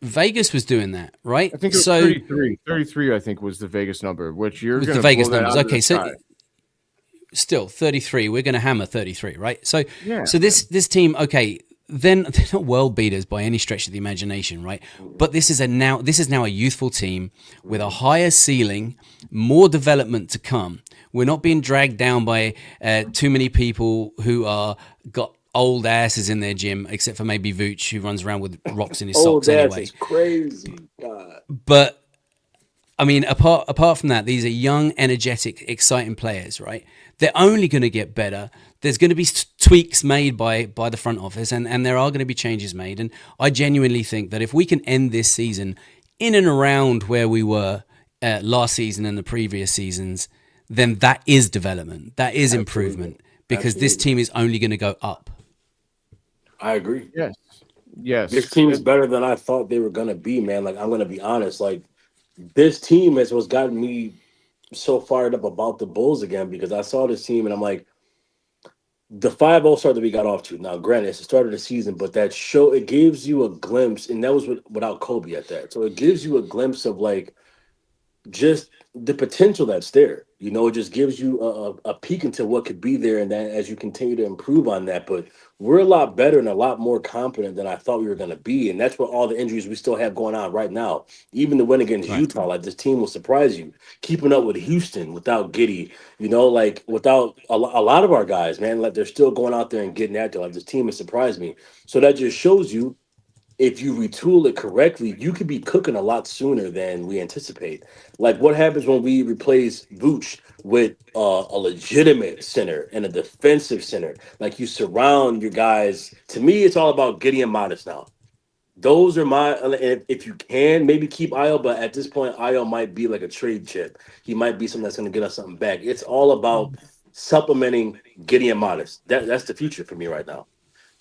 Vegas was doing that, right? I think it was so 33. 33, I think, was the Vegas number, which you're was going the to Vegas blow that numbers. out of the Okay, so sky. still 33. We're going to hammer 33, right? So Yeah, so this team, okay, then they're not world beaters by any stretch of the imagination, right? But this is now a youthful team with a higher ceiling, more development to come. We're not being dragged down by too many people who are got old asses in their gym, except for maybe Vooch, who runs around with rocks in his Oh, socks that's anyway. crazy. God. But I mean, apart from that, these are young, energetic, exciting players, right? They're only going to get better. There's going to be tweaks made by the front office, and there are going to be changes made. And I genuinely think that if we can end this season in and around where we were last season and the previous seasons, then that is development. That is improvement because this Absolutely. team is only going to go up. I agree. yes. Yes. This team is better than I thought they were gonna be, man. Like I'm gonna be honest. Like this team is what's gotten me so fired up about the Bulls again because I saw this team and I'm like, the 5-0 start that we got off to. Now, granted, it's the start of the season, but that show it gives you a glimpse, and that was without Kobe at that. So it gives you a glimpse of like just the potential that's there. You know, it just gives you a peek into what could be there, and that as you continue to improve on that. But we're a lot better and a lot more confident than I thought we were going to be, and that's what all the injuries we still have going on right now. Even the win against Right. Utah, like this team will surprise you. Keeping up with Houston without Giddey, you know, like without a lot of our guys, man, like they're still going out there and getting at it. Like this team has surprised me. So that just shows you if you retool it correctly, you could be cooking a lot sooner than we anticipate. Like what happens when we replace Vooch with a legitimate center and a defensive center? Like you surround your guys. To me, it's all about Giddey and Modest now. Those are my. And if you can, maybe keep Io, but at this point, Io might be like a trade chip. He might be something that's going to get us something back. It's all about supplementing Giddey and Modest. That's the future for me right now.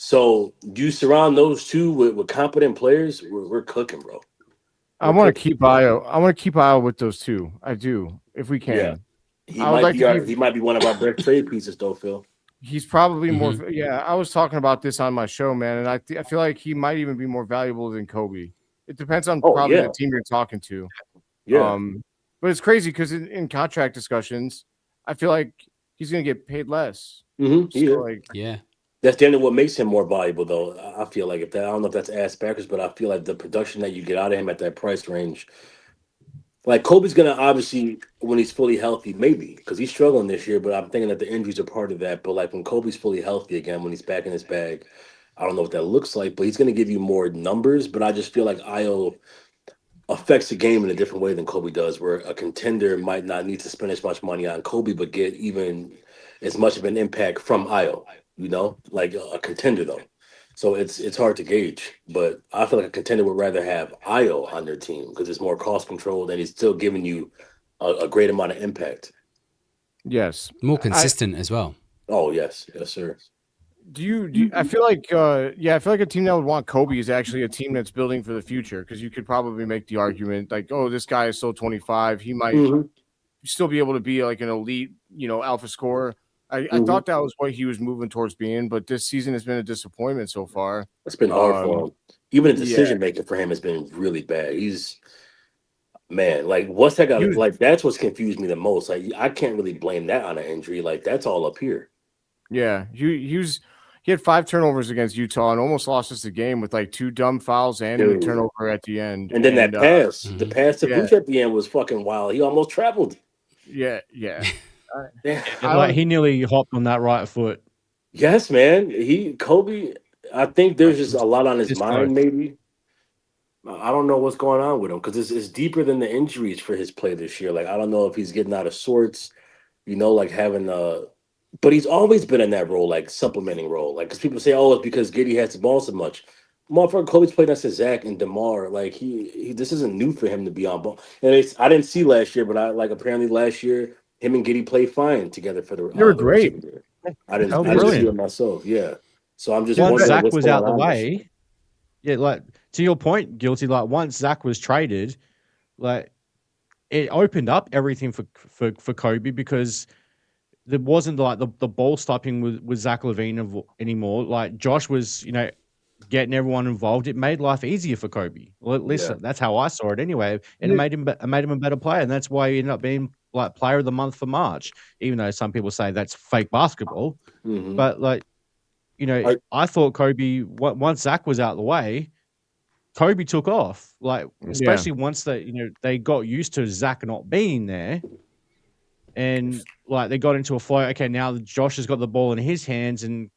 So you surround those two with competent players, we're cooking, bro. I want to keep Io. I want to keep Io with those two. I do, if we can. Yeah. He I would might like be to our, keep- he might be one of our best trade pieces, though, Phil. He's probably more. Mm-hmm. Yeah, I was talking about this on my show, man, and I feel like he might even be more valuable than Kobe. It depends on Oh, probably yeah. the team you're talking to. Yeah, But it's crazy because in contract discussions, I feel like he's going to get paid less. he is. So, like, Yeah. That's the end of what makes him more valuable, though. I feel like I don't know if that's ass backwards, but I feel like the production that you get out of him at that price range, like Kobe's gonna obviously when he's fully healthy, maybe because he's struggling this year. But I'm thinking that the injuries are part of that. But like when Kobe's fully healthy again, when he's back in his bag, I don't know what that looks like, but he's gonna give you more numbers. But I just feel like Io, affects the game in a different way than Kobe does, where a contender might not need to spend as much money on Kobe, but get even as much of an impact from Io, like a contender though. So it's hard to gauge, but I feel like a contender would rather have Io on their team because it's more cost controlled and he's still giving you a great amount of impact. Yes, More consistent as well. Oh yes, sir. Do you? I feel like, I feel like a team that would want Kobe is actually a team that's building for the future, because you could probably make the argument like, oh, this guy is still 25, he might still be able to be like an elite, alpha scorer. I thought that was what he was moving towards being, but this season has been a disappointment so far. It's been hard for him. Even the decision making for him has been really bad. Like what's that guy like? That's what's confused me the most. Like I can't really blame that on an injury. Like that's all up here. Yeah, he had 5 turnovers against Utah and almost lost us the game with like 2 dumb fouls and a turnover at the end. And then that pass, the pass to Vucevic at the end was fucking wild. He almost traveled. Yeah. Like he nearly hopped on that right foot. Yes, man. Kobe, I think there's just a lot on his mind, maybe. I don't know what's going on with him because it's deeper than the injuries for his play this year. Like, I don't know if he's getting out of sorts, like having but he's always been in that role, like supplementing role. Like, because people say, oh, it's because Giddey has the ball so much. Motherfucker, Kobe's played next to Zach and DeMar. Like, he this isn't new for him to be on ball. And I didn't see last year, but apparently last year, him and Giddey played fine together for the. They were great. I didn't see it myself. Yeah. So I'm just once wondering Zach was out the way. Yeah, like to your point, Guilty. Like once Zach was traded, like it opened up everything for Kobe because there wasn't like the ball stopping with Zach LaVine anymore. Like Josh was, getting everyone involved. It made life easier for Kobe. Well, at least that's how I saw it anyway. And it made him a better player, and that's why he ended up being like player of the month for March. Even though some people say that's fake basketball, but like. I thought Kobe, once Zach was out of the way, Kobe took off. Like, especially once they got used to Zach not being there, and like they got into a flow. Okay, now Josh has got the ball in his hands, and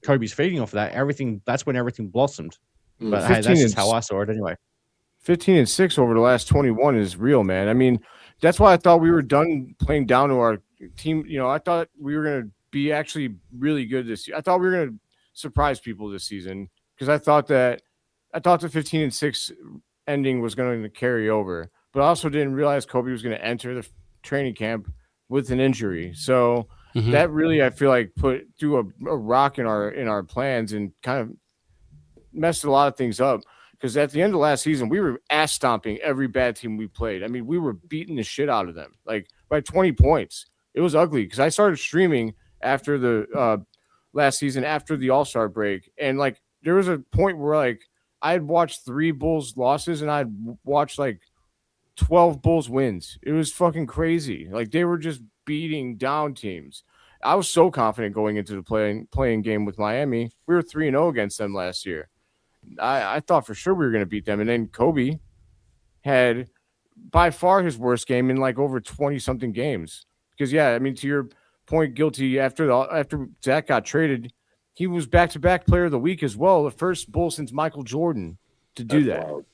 Kobe's feeding off of that. That's when everything blossomed. But hey, that's just how I saw it anyway. 15-6 over the last 21 is real, man. I mean, that's why I thought we were done playing down to our team. I thought we were gonna be actually really good this year. I thought we were going to surprise people this season because I thought the 15-6 ending was going to carry over, but I also didn't realize Kobe was going to enter the training camp with an injury. So that really, I feel like threw a rock in our plans and kind of messed a lot of things up. Because at the end of last season, we were ass stomping every bad team we played. I mean, we were beating the shit out of them, like by 20 points. It was ugly because I started streaming after the last season, after the All-Star break. And like, there was a point where like I had watched 3 Bulls losses and I'd watched like 12 Bulls wins. It was fucking crazy. Like they were just beating down teams. I was so confident going into the playing game with Miami. We were 3-0 against them last year. I thought for sure we were going to beat them. And then Kobe had by far his worst game in like over 20 something games. Because to your point, Guilty, after Zach got traded, he was back-to-back player of the week as well, the first Bull since Michael Jordan to do that. Wild.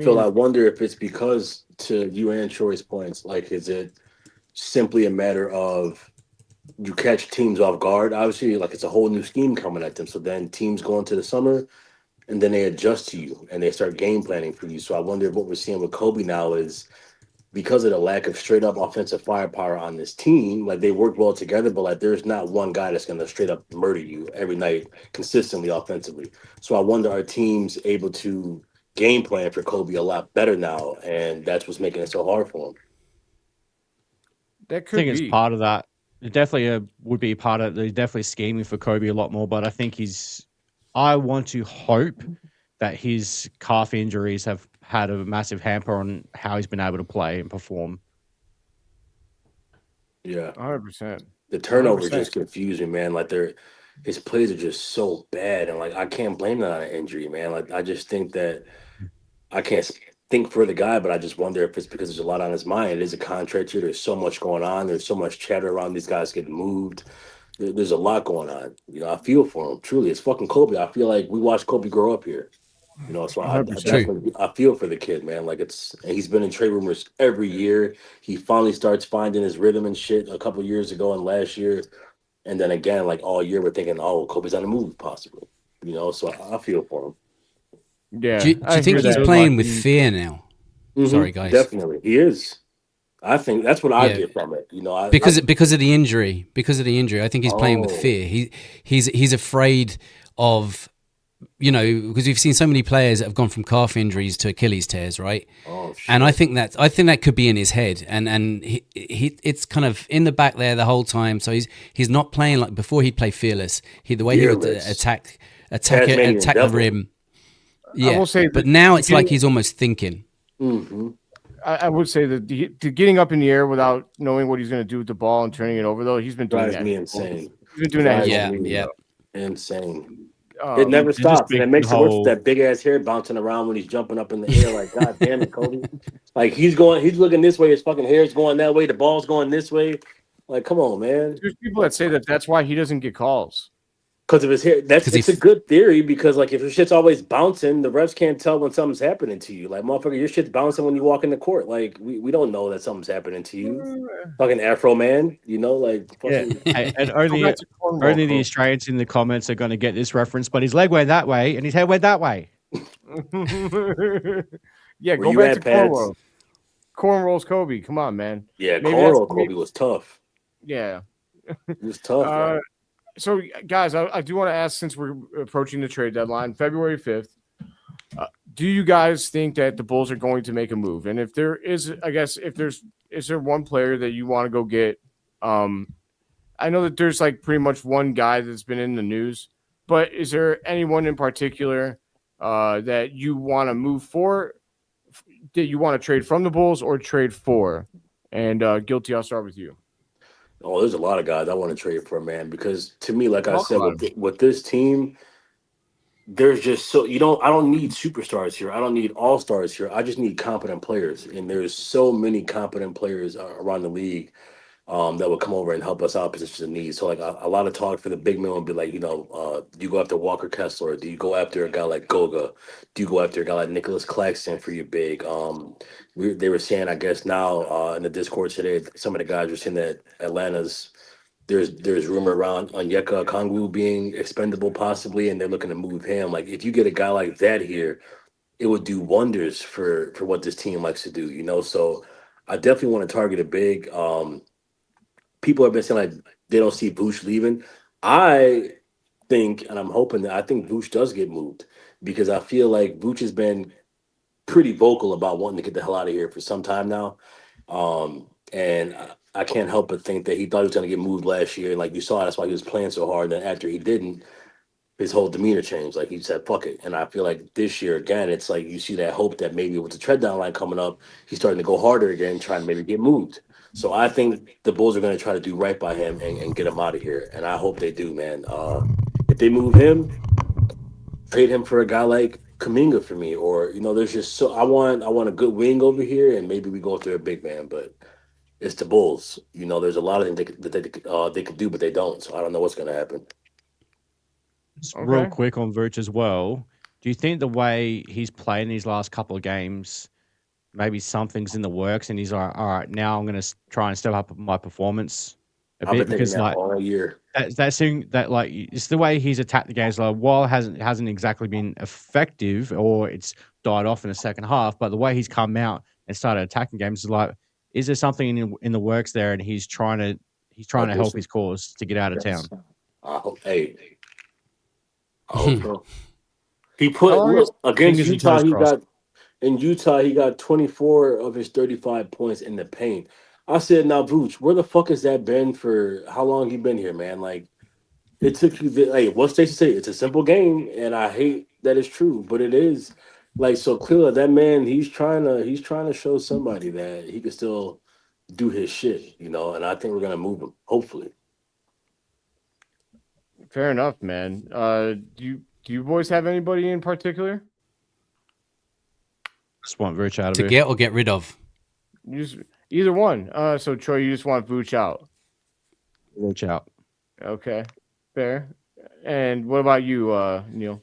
Phil, I wonder if it's because, to you and Troy's points, like, is it simply a matter of you catch teams off guard? Obviously, like, it's a whole new scheme coming at them. So then teams go into the summer, and then they adjust to you, and they start game planning for you. So I wonder if what we're seeing with Kobe now is because of the lack of straight up offensive firepower on this team, like they work well together, but like there's not one guy that's going to straight up murder you every night consistently offensively. So I wonder, are teams able to game plan for Kobe a lot better now? And that's what's making it so hard for him. That could I think it's part of that. It definitely would be part of it. They're definitely scheming for Kobe a lot more, but I think I want to hope that his calf injuries have had a massive hamper on how he's been able to play and perform. Yeah, 100%. The turnovers just confuse me, man. Like his plays are just so bad, and like I can't blame that on an injury, man. Like I just think that I can't think for the guy, but I just wonder if it's because there's a lot on his mind. It is a contract year. There's so much going on. There's so much chatter around these guys getting moved. There's a lot going on. I feel for him. Truly, it's fucking Kobe. I feel like we watched Kobe grow up here. You know, so I 100%. definitely I feel for the kid, man. Like and he's been in trade rumors every year. He finally starts finding his rhythm and shit a couple years ago and last year, and then again, like all year, we're thinking, oh, Kobe's on the move, possibly. You know, so I feel for him. Yeah, Do I you think hear he's that. feels like playing with fear now? Sorry, guys. Definitely, he is. I think that's what I Yeah, get from it. You know, because of the injury. Because of the injury, I think he's playing with oh, fear. He's afraid of, because we've seen so many players that have gone from calf injuries to Achilles tears, right? oh And shit. I think that could be in his head, and he it's kind of in the back there the whole time. So he's not playing like before. He'd play fearless. The way he would Fearless. Tasmanian attack the devil. rim. I Yeah, will say but that now it's like he's almost thinking. hmm I would say that the getting up in the air without knowing what he's going to do with the ball and turning it over, though, he's been doing Drives that. me insane. He's been doing that his Drives whole Yeah, career, me yeah. insane. It though. never It just stops, and makes it the makes it worse with whole that big ass hair bouncing around when he's jumping up in the air. Like, God damn it, Kobe! Like he's looking this way, his fucking hair's going that way, the ball's going this way. Like, come on, man. There's people that say that that's why he doesn't get calls. Because of his hair, Because it's a good theory. Because like, if your shit's always bouncing, the refs can't tell when something's happening to you. Like, motherfucker, your shit's bouncing when you walk in the court. Like, we don't know that something's happening to you. Fucking Afro man, you know, like yeah, fucking. and Go back to Cornwall, only the Kobe. Australians in the comments are going to get this reference. But his leg went that way, and his head went that way. Yeah, Where go you back to at, Pads? Cornwall. Cornrows Kobe. Come on, man. Yeah, Maybe that's cornrow maybe, Kobe was tough. yeah. He was tough, Uh, man. so guys, I do want to ask, since we're approaching the trade deadline, February 5th. Do you guys think that the Bulls are going to make a move? And if there is, I guess, is there one player that you want to go get? I know that there's like pretty much one guy that's been in the news, but is there anyone in particular that you want to move for, that you want to trade from the Bulls or trade for? And Guilty, I'll start with you. Oh, there's a lot of guys I want to trade for, man. Because to me, like I Talk said, about him. with this team, there's just so I don't need superstars here. I don't need all stars here. I just need competent players, and there's so many competent players around the league that would come over and help us out positions of need. So like a lot of talk for the big men would be like, do you go after Walker Kessler? Do you go after a guy like Goga? Do you go after a guy like Nicholas Claxton for your big? They were saying, I guess now in the Discord today, some of the guys were saying that Atlanta's there's rumor around Onyeka Okongwu being expendable possibly, and they're looking to move him. Like if you get a guy like that here, it would do wonders for what this team likes to do. So I definitely want to target a big. People have been saying like they don't see Vooch leaving. I think, and I'm hoping that I think Vooch does get moved because I feel like Vooch has been pretty vocal about wanting to get the hell out of here for some time now. And I can't help but think that he thought he was going to get moved last year. And like you saw, that's why he was playing so hard. And then after he didn't, his whole demeanor changed. Like he said, fuck it. And I feel like this year, again, it's like you see that hope that maybe with the tread down line coming up, he's starting to go harder again, trying to maybe get moved. So I think the Bulls are going to try to do right by him and get him out of here. And I hope they do, man. If they move him, trade him for a guy like Kuminga for me, or there's just I want a good wing over here, and maybe we go through a big man, but it's the Bulls. There's a lot of things they could do, but they don't. So I don't know what's going to happen. Just real Okay. quick on Vooch as well. Do you think the way he's playing these last couple of games, maybe something's in the works, and he's like, all right, now I'm going to try and step up my performance a I've bit been thinking because that like all year. that's thing that like it's the way he's attacked the games. Like while it hasn't exactly been effective or it's died off in the second half, but the way he's come out and started attacking games is like, is there something in the works there, and he's trying to help his cause to get out of town. I hope. Hey, I hope so. He How long is look against fingers and Utah. toes crossed? In Utah. He got 24 of his 35 points in the paint. I said, now, Vooch, where the fuck has that been for? How long you been here, man? Like it took you. Hey, what Stacey say? It's a simple game, and I hate that it's true, but it is. Like so clearly, that man he's trying to show somebody that he can still do his shit, and I think we're gonna move him, hopefully. Fair enough, man. Do you boys have anybody in particular? Just want Vooch out of To here. get or get rid of? You just either one. So Troy, you just want Vooch out. Vooch out. Okay, fair. And what about you, Neil?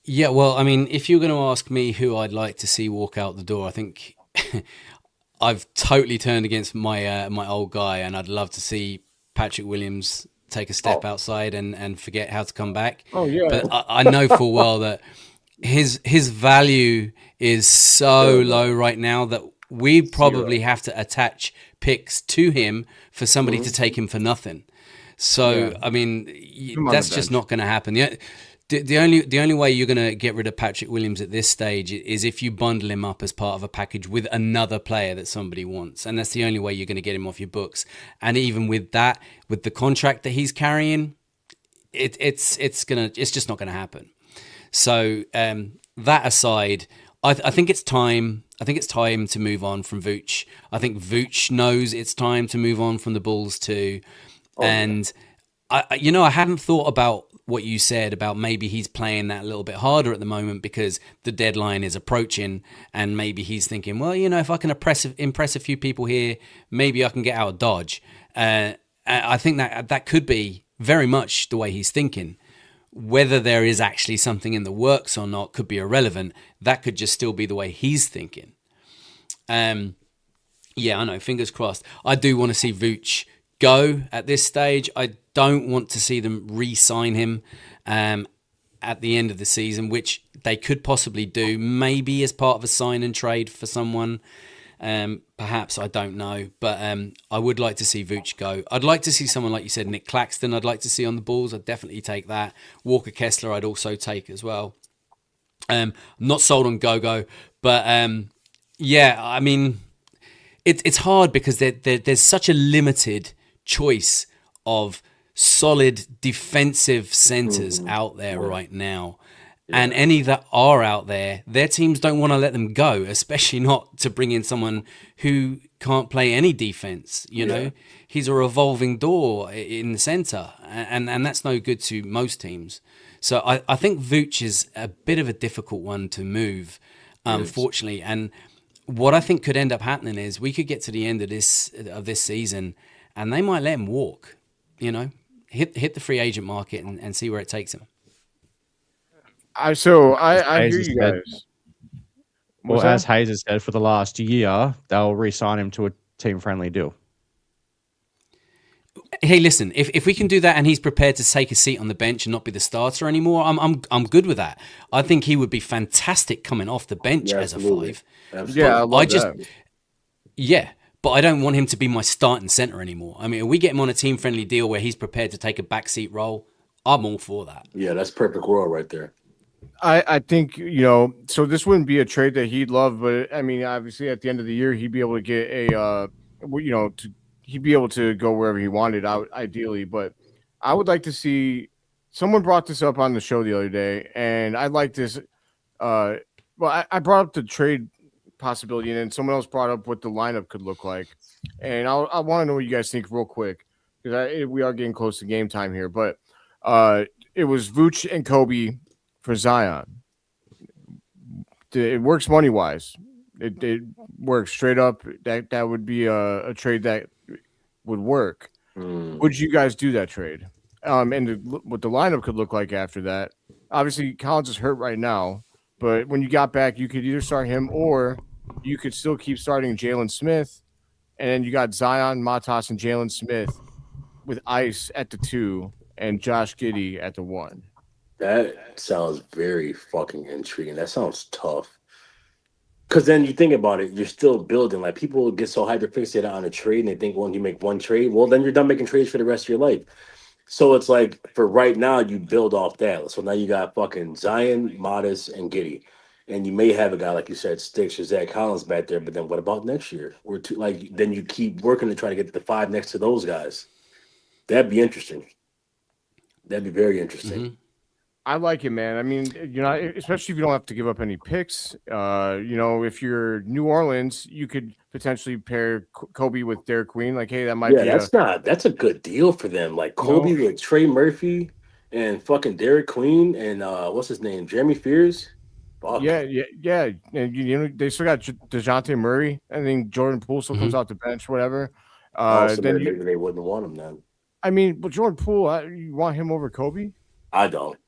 Yeah, well, I mean, if you're going to ask me who I'd like to see walk out the door, I think I've totally turned against my old guy, and I'd love to see Patrick Williams take a step Oh, outside and forget how to come back. oh yeah. But I know full well that his value is so low right now that we probably Zero. have to attach picks to him for somebody to take him for nothing. So Yeah. I mean, Him on the that's just bench. not going to happen. The only way you're going to get rid of Patrick Williams at this stage is if you bundle him up as part of a package with another player that somebody wants, and that's the only way you're going to get him off your books. And even with that, with the contract that he's carrying, it's just not going to happen. So that aside, I think it's time. I think it's time to move on from Vooch. I think Vooch knows it's time to move on from the Bulls too. And I hadn't thought about what you said about maybe he's playing that a little bit harder at the moment because the deadline is approaching, and maybe he's thinking, well, if I can impress a few people here, maybe I can get out of Dodge. I think that could be very much the way he's thinking. Whether there is actually something in the works or not could be irrelevant. That could just still be the way he's thinking. Yeah, I know. Fingers crossed. I do want to see Vooch go at this stage. I don't want to see them re-sign him at the end of the season, which they could possibly do, maybe as part of a sign and trade for someone. Perhaps, I don't know. But I would like to see Vooch go. I'd like to see someone, like you said, Nick Claxton, I'd like to see on the Bulls. I'd definitely take that. Walker Kessler, I'd also take as well. I'm not sold on Gogo, but yeah, I mean, it's hard because there's such a limited choice of solid defensive centers out there right now. And any that are out there, their teams don't want to let them go, especially not to bring in someone who can't play any defense. He's a revolving door in the center, and that's no good to most teams. So I think Vooch is a bit of a difficult one to move, unfortunately. And what I think could end up happening is we could get to the end of this season, and they might let him walk. Hit the free agent market and see where it takes him. I As hear Hayes you said, guys. well, What's that? as Hayes has said, for the last year, they'll re-sign him to a team-friendly deal. Hey, listen, if we can do that and he's prepared to take a seat on the bench and not be the starter anymore, I'm good with that. I think he would be fantastic coming off the bench Yeah, as a absolutely. five. Absolutely. Yeah, I love that. Yeah, but I don't want him to be my starting center anymore. I mean, if we get him on a team-friendly deal where he's prepared to take a backseat role, I'm all for that. Yeah, that's perfect world right there. I think, so this wouldn't be a trade that he'd love, but I mean, obviously at the end of the year, he'd be able to get he'd be able to go wherever he wanted out ideally. But I would like to see, someone brought this up on the show the other day, and I like this. Well, I brought up the trade possibility, and then someone else brought up what the lineup could look like. And I want to know what you guys think real quick, because we are getting close to game time here. But it was Vooch and Kobe for Zion. It works money wise. It works straight up. That would be a trade that would work. Would you guys do that trade? What the lineup could look like after that. Obviously, Collins is hurt right now, but when you got back, you could either start him or you could still keep starting Jalen Smith, and then you got Zion, Matas, and Jalen Smith with Ice at the 2 and Josh Giddey at the 1. That sounds very fucking intriguing. That sounds tough. Because then you think about it, you're still building. Like, people get so hyperfixated on a trade and they think, well, you make one trade, well, then you're done making trades for the rest of your life. So it's like, for right now, you build off that. So now you got fucking Zion, Modest, and Giddey. And you may have a guy, like you said, Sticks or Zach Collins back there, but then what about next year? Then you keep working to try to get the 5 next to those guys. That'd be interesting. That'd be very interesting. Mm-hmm. I like it, man. I mean, especially if you don't have to give up any picks. If you're New Orleans, you could potentially pair Kobe with Derek Queen. Like, hey, that might be that's a good deal for them. Like Kobe with Trey Murphy and fucking Derek Queen and what's his name, Jeremy Fears. Fuck. Yeah. And they still got DeJounte Murray. I think Jordan Poole still comes off the bench, whatever. Then maybe they wouldn't want him then. I mean, but Jordan Poole, you want him over Kobe? I don't.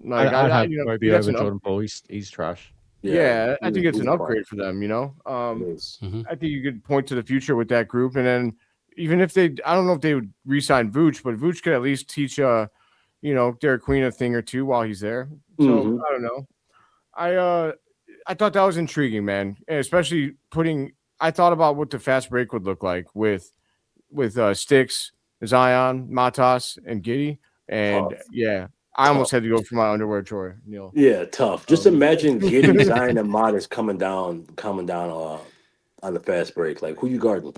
Like I'd have you know, Kobe that's over an Jordan Poole. He's trash. yeah, I think it's he's an fine. upgrade for them. You know, It is. I think you could point to the future with that group, and then even if they, I don't know if they would re-sign Vooch, but Vooch could at least teach you know, Derek Queen a thing or two while he's there. So Mhm. I don't know. I thought that was intriguing, man, and especially putting. I thought about what the fast break would look like with Sticks, Zion, Matas, and Giddey, and Tough. yeah, I almost had to go for my underwear drawer, Neil. Yeah, tough. Just Um, imagine Giddey, Zion, and Modest coming down on the fast break. Like, who you guarding?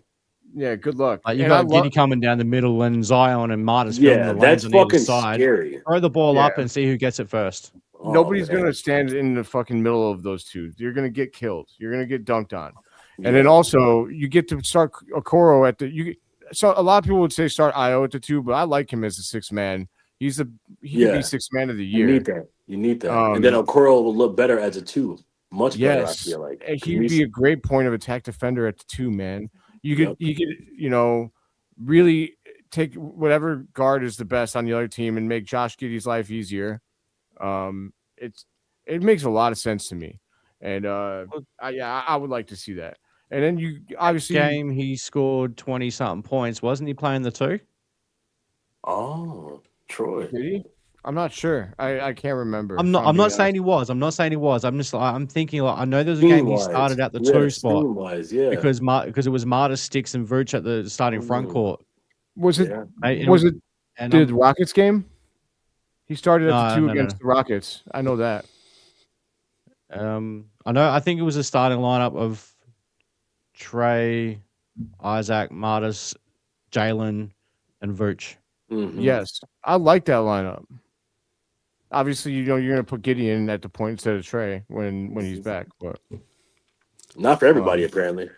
Yeah, good luck. Like, you And I got love. Giddey coming down the middle and Zion and Martis filling Yeah, the lanes that's on either fucking side. scary. Throw the ball Yeah. up and see who gets it first. Oh, Nobody's man. gonna stand in the fucking middle of those two. You're gonna get killed. You're gonna get dunked on. Yeah. And then also you get to start Okoro at the you. So a lot of people would say start Io at the 2, but I like him as a 6 man. He could be 6 man of the You year. need that. You need that. And then Okoro will look better as a 2. Much better, I Yes, feel like. and he'd be a great point of attack defender at the 2, man. You could you know, really take whatever guard is the best on the other team and make Josh Giddey's life easier. It makes a lot of sense to me, and I would like to see that. And then you obviously Game he scored 20 something points. Wasn't he playing the 2? Oh, Troy. did he? I'm not sure. I can't remember. I'm if not being saying honest. he was. I'm not saying he was. I'm just like I'm thinking like I know there's a game he Team-wise. started at the 2 spot team-wise, yeah. because it was Martis, Sticks, and Vooch at the starting front court. Was it? Yeah. Was it? And Did Rockets game? He started at the 2 No. against the Rockets. I know that. I think it was a starting lineup of Trey, Isaac, Martis, Jalen, and Vooch. Mhm. Yes, I like that lineup. Obviously, you know you're going to put Giddey in at the point instead of Trey when he's back, but Not for everybody, apparently.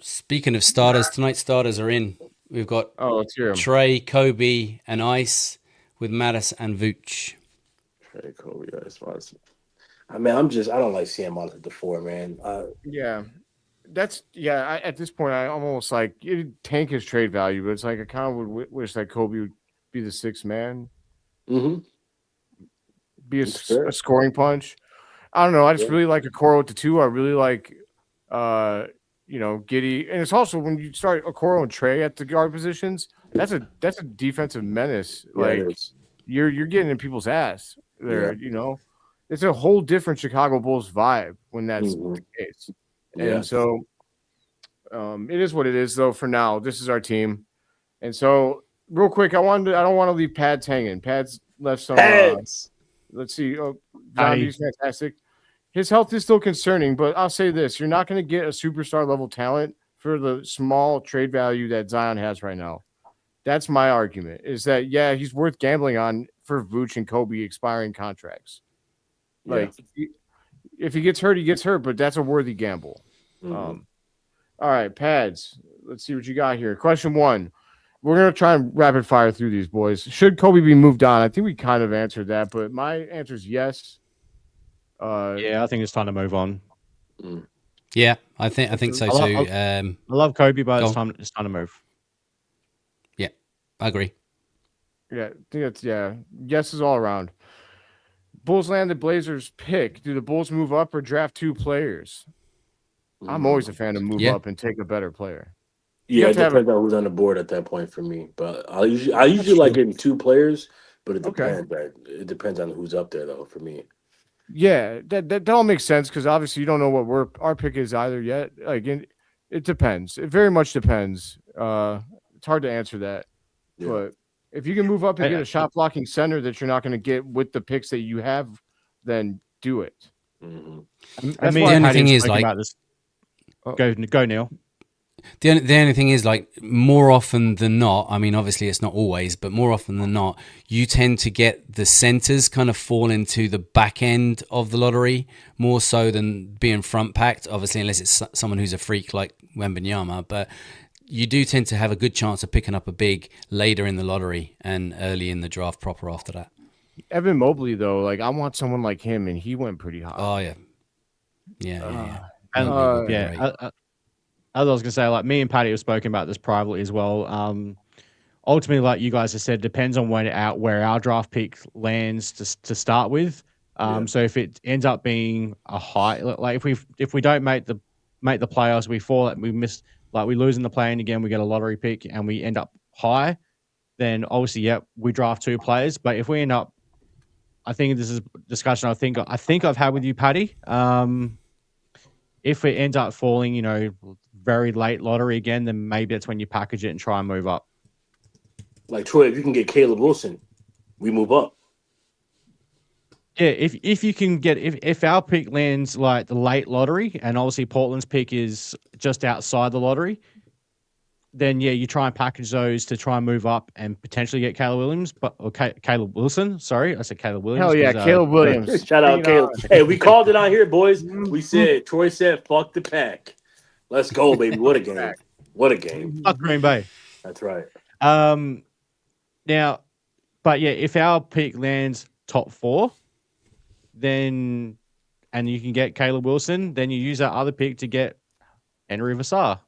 Speaking of starters, tonight's starters are in. We've got let's hear him. Trey, Kobe, and Ice with Mattis and Vooch. Trey, Kobe, that's I mean, I don't like seeing him out at the 4, man. Yeah, at this point, I'm almost like it'd tank his trade value, but it's like I kind of would wish that Kobe would be the 6 man, Mhm. be That's fair. a scoring punch. I don't know. I just really like Okoro with the 2. I really like, you know, Giddey, and it's also when you start Okoro and Trey at the guard positions, that's a defensive menace. Yeah, Like it is. you're getting in people's ass there. Yeah. You know, it's a whole different Chicago Bulls vibe when that's Mhm. the case. Yeah. And so, it is what it is. Though for now, this is our team. And so, real quick, I don't want to leave Pads hanging. Pads left some. Pads. Let's see. John D's fantastic. His health is still concerning, but I'll say this: you're not going to get a superstar level talent for the small trade value that Zion has right now. That's my argument. Is that he's worth gambling on for Vooch and Kobe expiring contracts. Like if he gets hurt, he gets hurt, but that's a worthy gamble. Mhm. All right, Pads. Let's see what you got here. Question 1. We're gonna try and rapid fire through these, boys. Should Kobe be moved on? I think we kind of answered that, but my answer is yes. Yeah, I think it's time to move on. Yeah, I think so too. I love Kobe, but Go it's time to move. Yeah, I agree. Yeah, I think it's yes is all around. Bulls land the Blazers pick. Do the Bulls move up or draft 2 players? I'm always a fan of move up and take a better player. Yeah, it depends on who's on the board at that point for me. But I usually like getting 2 players, but it depends. Right? It depends on who's up there though for me. Yeah, that all makes sense because obviously you don't know what our pick is either yet. Like it depends. It very much depends. It's hard to answer that, but if you can move up and get a shot blocking center that you're not going to get with the picks that you have, then do it. Mm-hmm. I mean, the only thing is like, go Neil. The only thing is, like, more often than not, I mean, obviously it's not always, but more often than not, you tend to get the centers kind of fall into the back end of the lottery more so than being front packed, obviously, unless it's someone who's a freak like Wembanyama. But you do tend to have a good chance of picking up a big later in the lottery and early in the draft proper after that. Evan Mobley, though, like, I want someone like him, and he went pretty high. Oh, yeah. Yeah. As I was gonna say, like me and Patty have spoken about this privately as well. ultimately, like you guys have said, depends on where our draft pick lands to start with. So if it ends up being a high, like if we don't make the playoffs, we fall, we miss, like we lose in the play-in again, we get a lottery pick and we end up high, then obviously, we draft 2 players. But if we end up, I think this is a discussion I think I've had with you, Paddy. If it ends up falling, very late lottery again, then maybe that's when you package it and try and move up. Like Troy, if you can get Caleb Wilson, we move up. Yeah, if you can get if our pick lands like the late lottery, and obviously Portland's pick is just outside the lottery, then you try and package those to try and move up and potentially get Caleb Wilson. Sorry, I said Caleb Williams. Hell yeah, Caleb Williams. Shout out Caleb. Hey, we called it out here, boys. We said, Troy said, fuck the pack. Let's go, baby. What a game. What a game. Fuck Green Bay. That's right. Now, but if our pick lands top 4, then, and you can get Caleb Wilson, then you use that other pick to get Henry Vassar.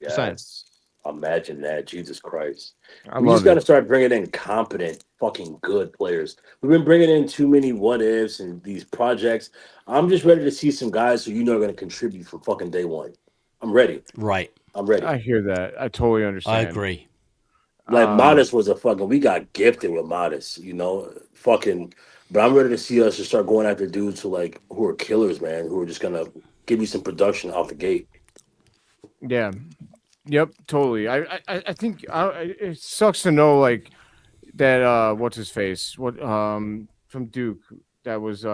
Yes. Imagine that. Jesus Christ. We just got to start bringing in competent, fucking good players. We've been bringing in too many what ifs and these projects. I'm just ready to see some guys who are going to contribute from fucking day one. I'm ready. Right. I'm ready. I hear that. I totally understand. I agree. Like Modest was we got gifted with Modest, but I'm ready to see us just start going after dudes who are killers, man, who are just going to give you some production off the gate. Yeah. Yep, totally. I think it sucks to know that what's his face? From Duke that was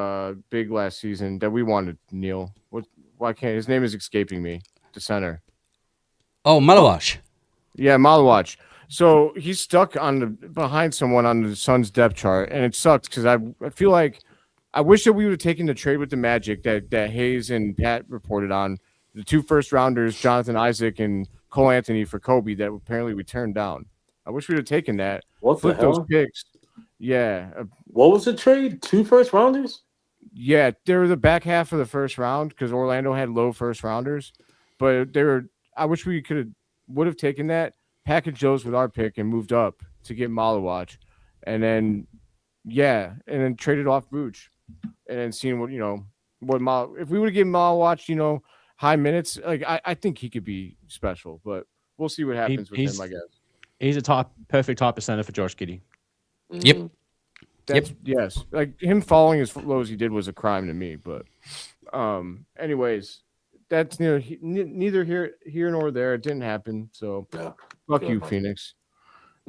big last season that we wanted, Neill. Why can't his name is escaping me? The center. Oh, Malawash. Yeah, Malawash. So he's stuck behind someone on the Suns depth chart, and it sucks because I feel like I wish that we would have taken the trade with the Magic that Hayes and Pat reported on, the 2 first-rounders, Jonathan Isaac and Cole Anthony for Kobe, that apparently we turned down. I wish we would have taken that. What the hell? Those picks. Yeah. What was the trade? 2 first-rounders? Yeah, they were the back half of the first round because Orlando had low first-rounders, but they were. I wish we would have taken that, packaged those with our pick, and moved up to get Malawatch, and then traded off Vooch, and then seeing what if we would have given Malawatch, high minutes, I think he could be special, but we'll see what happens with him, I guess. He's a perfect type of center for Josh Giddey. Yep. Yes. Like him falling as low as he did was a crime to me, but anyways, that's neither here nor there. It didn't happen, so fuck you, Phoenix.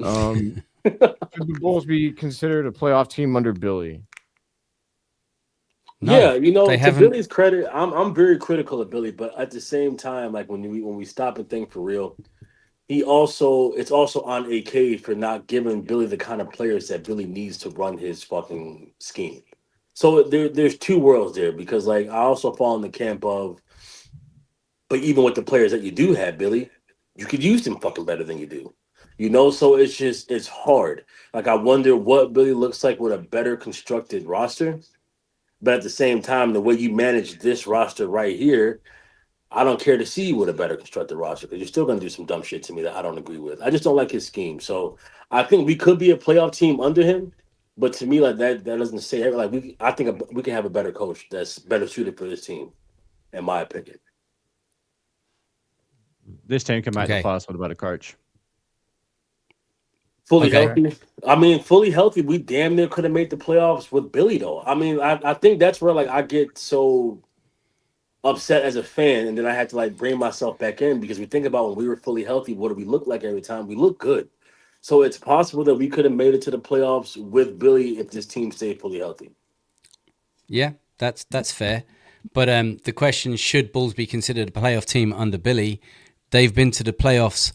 Should the Bulls be considered a playoff team under Billy? No, to Billy's credit, I'm very critical of Billy, but at the same time, when we stop and think for real, it's also on AK for not giving Billy the kind of players that Billy needs to run his fucking scheme. So there's 2 worlds there, because I also fall in the camp of, but even with the players that you do have, Billy, you could use them fucking better than you do. So it's hard. I wonder what Billy looks like with a better constructed roster. But at the same time, the way you manage this roster right here, I don't care to see you with a better constructed roster, because you're still going to do some dumb shit to me that I don't agree with. I just don't like his scheme. So I think we could be a playoff team under him. But to me, that doesn't say everything. I think we can have a better coach that's better suited for this team, in my opinion. This team can make the playoffs with a better coach. Fully healthy. Fully healthy. We damn near could have made the playoffs with Billy, though. I think that's where I get so upset as a fan, and then I had to bring myself back in, because we think about when we were fully healthy, what do we look like every time? We look good. So it's possible that we could have made it to the playoffs with Billy if this team stayed fully healthy. Yeah, that's fair. But the question, should Bulls be considered a playoff team under Billy? They've been to the playoffs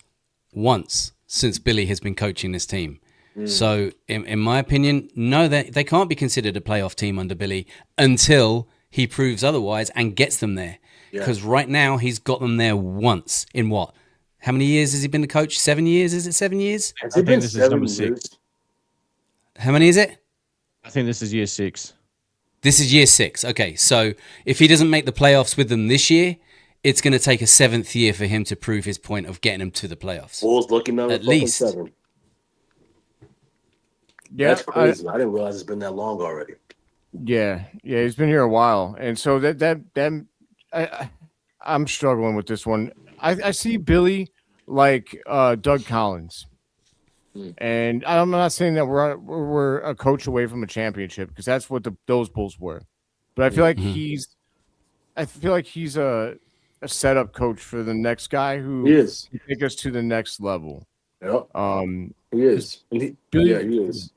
once since Billy has been coaching this team. So in my opinion, no, they can't be considered a playoff team under Billy until he proves otherwise and gets them there. Because right now he's got them there once. In what? How many years has he been the coach? 7 years? Is it 7 years? I think this is number 6. How many is it? I think this is year 6. This is year 6. Okay, so if he doesn't make the playoffs with them this year, it's going to take a 7th year for him to prove his point of getting them to the playoffs. Bulls looking at least. 7. Yeah, That's crazy. I didn't realize it's been that long already. yeah, he's been here a while, and so I'm struggling with this one. I see Billy like Doug Collins, and I'm not saying that we're a coach away from a championship because that's what those Bulls were, but I feel like he's a setup coach for the next guy who He is. can take us to the next level. Yep. Um, He is. Billy, He is.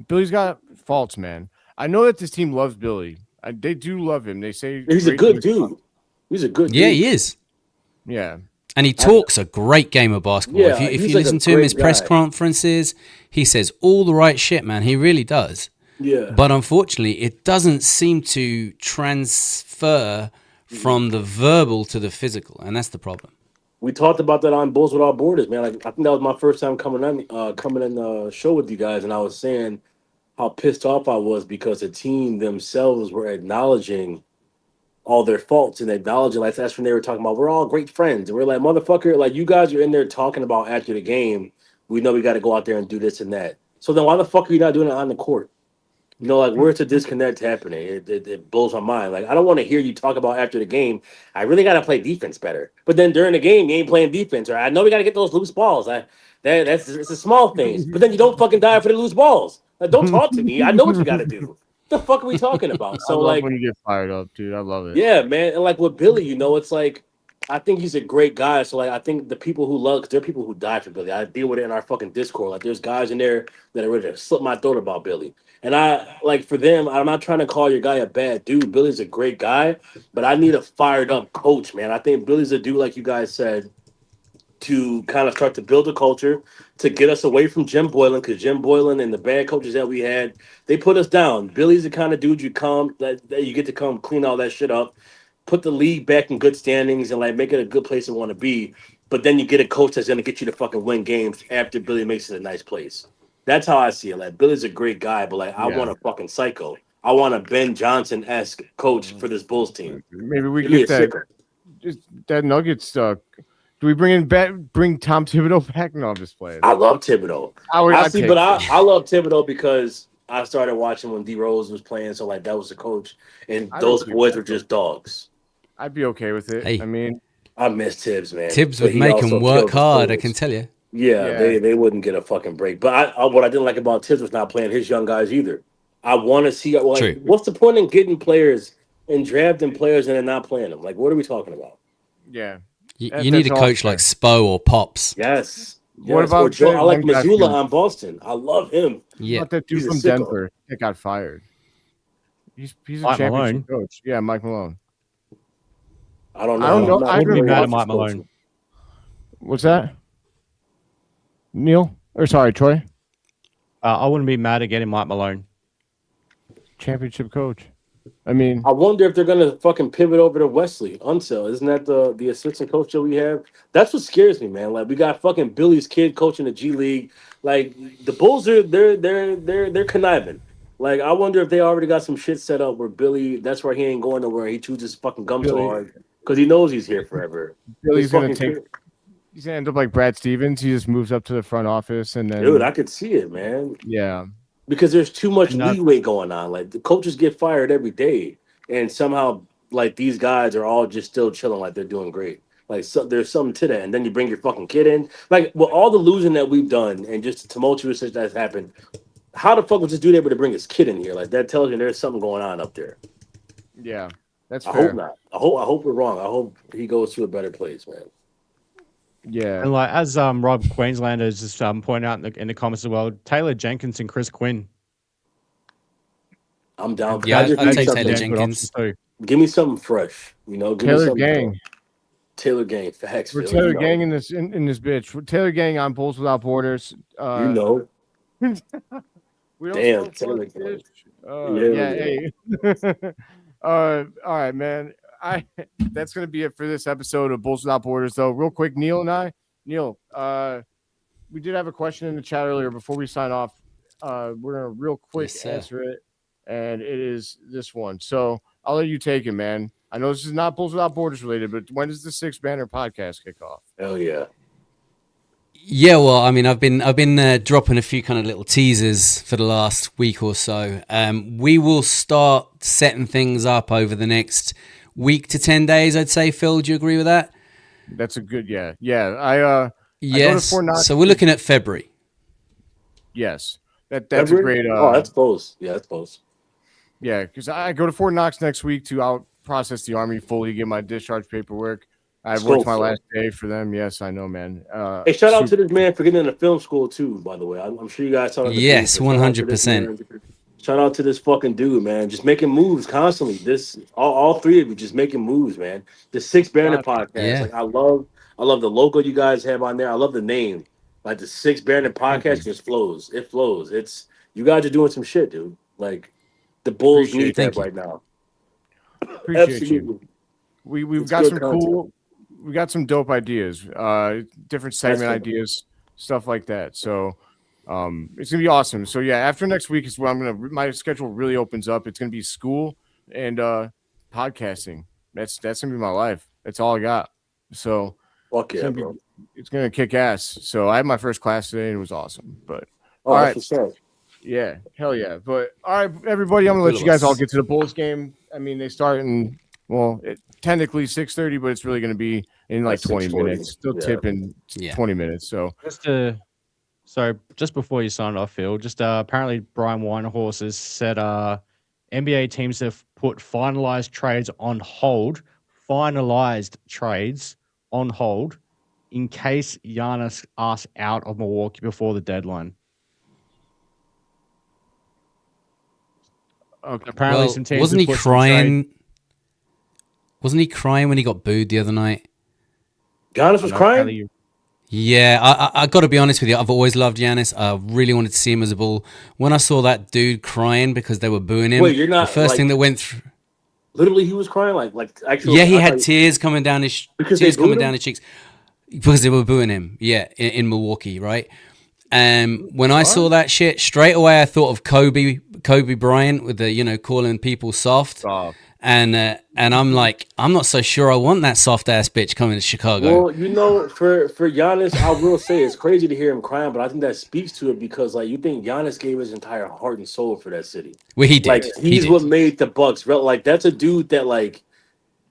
Billy's got faults, man. I know that this team loves Billy. They do love him. They say He's a great good things dude. about- He's a good dude. Yeah, he is. Yeah, And he talks a great game of basketball. Yeah, if he's you like listen a to him, his great press guy. conferences, he says all the right shit, man. He really does. Yeah. But unfortunately, it doesn't seem to transfer from the verbal to the physical, and that's the problem. We talked about that on Bulls Without Borders, man. Like I think that was my first time coming in the show with you guys, and I was saying how pissed off I was because the team themselves were acknowledging all their faults and acknowledging, like that's when they were talking about we're all great friends. And we're like, motherfucker, like you guys are in there talking about after the game, we know we got to go out there and do this and that. So then why the fuck are you not doing it on the court? You know, like where's the disconnect happening? It blows my mind. Like I don't want to hear you talk about after the game. I really got to play defense better. But then during the game, you ain't playing defense. Or I know we got to get those loose balls. That's it's the small things. But then you don't fucking die for the loose balls. Like, don't talk to me. I know what you got to do. What the fuck are we talking about? I So love like, when you get fired up, dude. I love it. yeah, man. And like with Billy, you know, it's like I think he's a great guy. So like I think the people who love, 'cause there are people who die for Billy. I deal with it in our fucking Discord. Like there's guys in there that are ready to slip my throat about Billy. And I like for them, I'm not trying to call your guy a bad dude. Billy's a great guy, but I need a fired up coach, man. I think Billy's a dude, like you guys said, to kind of start to build a culture to get us away from Jim Boylan, because Jim Boylan and the bad coaches that we had, they put us down. Billy's the kind of dude you come that you get to come clean all that shit up, put the league back in good standings, and like make it a good place to want to be. But then you get a coach that's gonna get you to fucking win games after Billy makes it a nice place. That's how I see it. Like Billy's a great guy, but like I Yeah. want a fucking psycho. I want a Ben Johnson-esque coach for this Bulls team. Maybe we Give me get a that. sicker. Just that Nuggets. Do we bring Tom Thibodeau back? No, I'm just playing. I love Thibodeau. I'd take it. I love Thibodeau because I started watching when D Rose was playing, so like that was the coach, and I those don't do boys that, were just dogs. I'd be okay with it. Hey. I mean, I miss Tibbs, man. Tibbs But would he make also him work killed his hard, I players. can tell you. Yeah, Yeah. they wouldn't get a fucking break. But what I didn't like about Tibbs was not playing his young guys either. I want to see like True. what's the point in getting players and drafting players and then not playing them? Like what are we talking about? yeah. You That- need a that's coach all like Spo or Pops. Yes. What Yes. about or Joe? that I like one guy Missoula from- on Boston. I love him. Yeah. Not that dude He's a from sicko. Denver that got fired. He's a Mike championship Malone. coach. Yeah, Mike Malone. I don't know. I don't know. I'm not I wouldn't be really mad watching at Mike coaching. Malone. What's that? Neil? Or sorry, Troy? I wouldn't be mad at getting Mike Malone. Championship coach. I mean, I wonder if they're gonna fucking pivot over to Wesley Unseld. Isn't that the assistant coach that we have? That's what scares me, man. Like we got fucking Billy's kid coaching the G League. Like the Bulls are they're conniving. Like I wonder if they already got some shit set up where Billy. That's why he ain't going nowhere. He chews his fucking gum so Billy- hard because he knows he's here forever. Billy's He's gonna fucking take. He's gonna end up like Brad Stevens. He just moves up to the front office and then. dude. I could see it, man. Yeah. Because there's too much No. leeway going on. Like the coaches get fired every day, and somehow like these guys are all just still chilling, like they're doing great. Like so, there's something to that, and then you bring your fucking kid in. Like with all the losing that we've done, and just the tumultuous shit that's happened. How the fuck was this dude able to bring his kid in here? Like that tells you there's something going on up there. Yeah. That's I fair. hope not. I hope we're wrong. I hope he goes to a better place, man. Yeah. And like as Rob Queenslander has just pointed out in the comments as well, Taylor Jenkins and Chris Quinn. I'm down. Yeah, I just I'd need take something- Taylor Good Jenkins. options too. Give me something fresh. You know, give me Taylor something Gang. fresh. Taylor Gang. Facts. We're Phil, Taylor you know. Gang in this bitch. We're Taylor Gang on Bulls Without Borders. You know. We don't Damn, smoke Taylor fuck, Gang. bitch. Yeah, hey. All right, man. That's gonna be it for this episode of Bulls Without Borders. Though, real quick, Neil, we did have a question in the chat earlier before we sign off. We're gonna real quick Yes, sir. answer it, and it is this one. So I'll let you take it, man. I know this is not Bulls Without Borders related, but when does the Six Banner podcast kick off? Hell yeah. Yeah, well, I mean, I've been dropping a few kind of little teasers for the last week or so. We will start setting things up over the next week to 10 days, I'd say. Phil, do you agree with that? That's a good, yeah. I go to Yes. Fort Knox. So we're looking at February. Yes, that's a February? great. Oh, that's close. Yeah, that's close. Yeah, because I go to Fort Knox next week to out process the Army fully, get my discharge paperwork. I've worked my last day for them. Yes, I know, man. Hey, shout out to this man for getting into film school too. By the way, I'm sure you guys saw that. Yes, 100%. Shout out to this fucking dude, man. Just making moves constantly. All three of you just making moves, man. The Six Banner podcast. Yeah. Like I love the logo you guys have on there. I love the name. Like the Six Banner podcast just flows. It flows. It's you guys are doing some shit, dude. Like the Bulls need that right now. Appreciate you. We've It's got good some content. cool. We got some dope ideas, different segment ideas, stuff like that. So it's gonna be awesome. So yeah, after next week is when my schedule really opens up. It's gonna be school and podcasting. That's gonna be my life. That's all I got. So fuck yeah, bro. It's gonna kick ass. So I had my first class today and it was awesome. But all right, yeah, hell yeah. But all right, everybody, I'm gonna let you guys all get to the Bulls game. I mean, they start in technically 6:30, but it's really gonna be in like 20 minutes. Still tipping 20 minutes. So just before you sign off, Phil, apparently Brian Weinhorse has said NBA teams have put finalized trades on hold in case Giannis asks out of Milwaukee before the deadline. okay. Apparently, some teams wasn't he crying? Wasn't he crying when he got booed the other night? Giannis was crying. Yeah, I got to be honest with you. I've always loved Giannis. I really wanted to see him as a Bull. When I saw that dude crying because they were booing him, wait, you're not the first thing that went through. Literally, he was crying like actually. Yeah, he had tears coming down his cheeks because they were booing him. Yeah, in Milwaukee, right? When I saw that shit, straight away I thought of Kobe Bryant with the calling people soft. And I'm like, I'm not so sure I want that soft ass bitch coming to Chicago. Well, for Giannis, I will say it's crazy to hear him crying, but I think that speaks to it because like you think Giannis gave his entire heart and soul for that city. Well, he did. Like he's what made the Bucks. Like that's a dude that like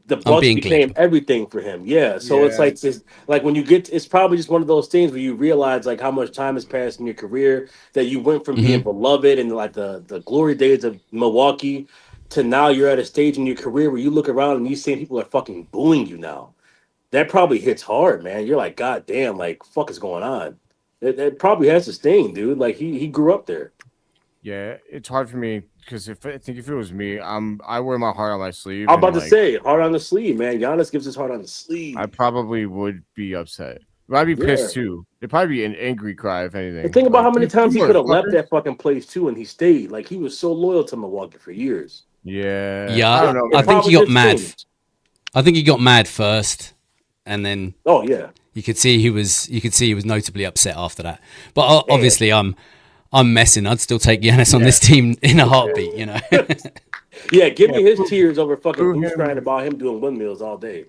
the Bucks became everything for him. Yeah. So it's like this, like when you get, it's probably just one of those things where you realize like how much time has passed in your career that you went from being beloved and like the glory days of Milwaukee to now you're at a stage in your career where you look around and you see people are fucking booing you now. That probably hits hard, man. You're like, God damn, like fuck is going on? It probably has to sting, dude. Like he grew up there. Yeah, it's hard for me because if it was me, I wear my heart on my sleeve. I'm about to say heart on the sleeve, man. Giannis gives his heart on the sleeve. I probably would be upset. But I'd be pissed too. It'd probably be an angry cry, if anything. And think about how many times he could have left that fucking place too, and he stayed. Like he was so loyal to Milwaukee for years. Yeah. I don't know. I think he got mad. I think he got mad first, and then you could see he was notably upset after that. But obviously, I'm messing. I'd still take Giannis on this team in a heartbeat, you know. Yeah, give me his tears over fucking Boots crying about him doing windmills all day.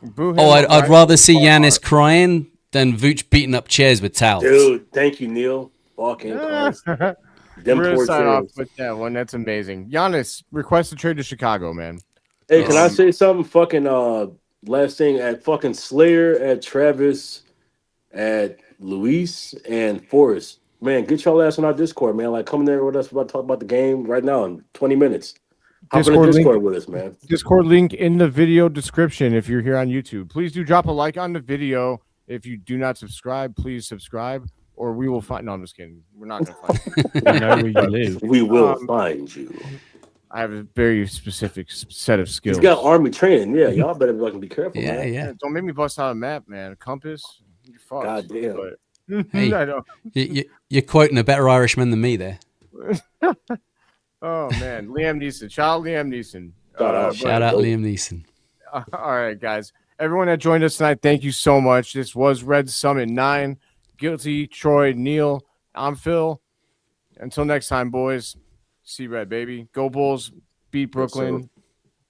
I'd rather see Giannis crying than Vooch beating up chairs with towels. Dude, thank you, Neill. Fucking Christ. We're gonna sign off with that one. That's amazing. Giannis, request a trade to Chicago, man. Hey, can I say something? Fucking last thing at fucking Slayer, at Travis, at Luis, and Forrest. Man, get y'all ass on our Discord, man. Like, come in there with us. We're about to talk about the game right now in 20 minutes. Hop in the Discord with us, man. Discord link in the video description if you're here on YouTube. Please do drop a like on the video. If you do not subscribe, please subscribe, or we will find. No, I'm just kidding. We're not going to find you. We know where you live. We will find you. I have a very specific set of skills. He's got army training. Yeah, y'all better be careful. Yeah, man. yeah. Don't make me bust out a map, man. A compass. You're fucked. God damn. But, hey, I don't. You're quoting a better Irishman than me there. Oh man, Liam Neeson. Shout out Liam Neeson. Shout out Liam Neeson. All right, guys. Everyone that joined us tonight, thank you so much. This was Red Summit 9. Guilty, Troy, Neill. I'm Phil. Until next time, boys. See red, baby. Go Bulls. Beat Brooklyn.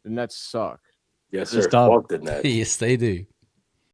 The Nets suck. Yes, sir. Fuck the Nets. Yes, they do.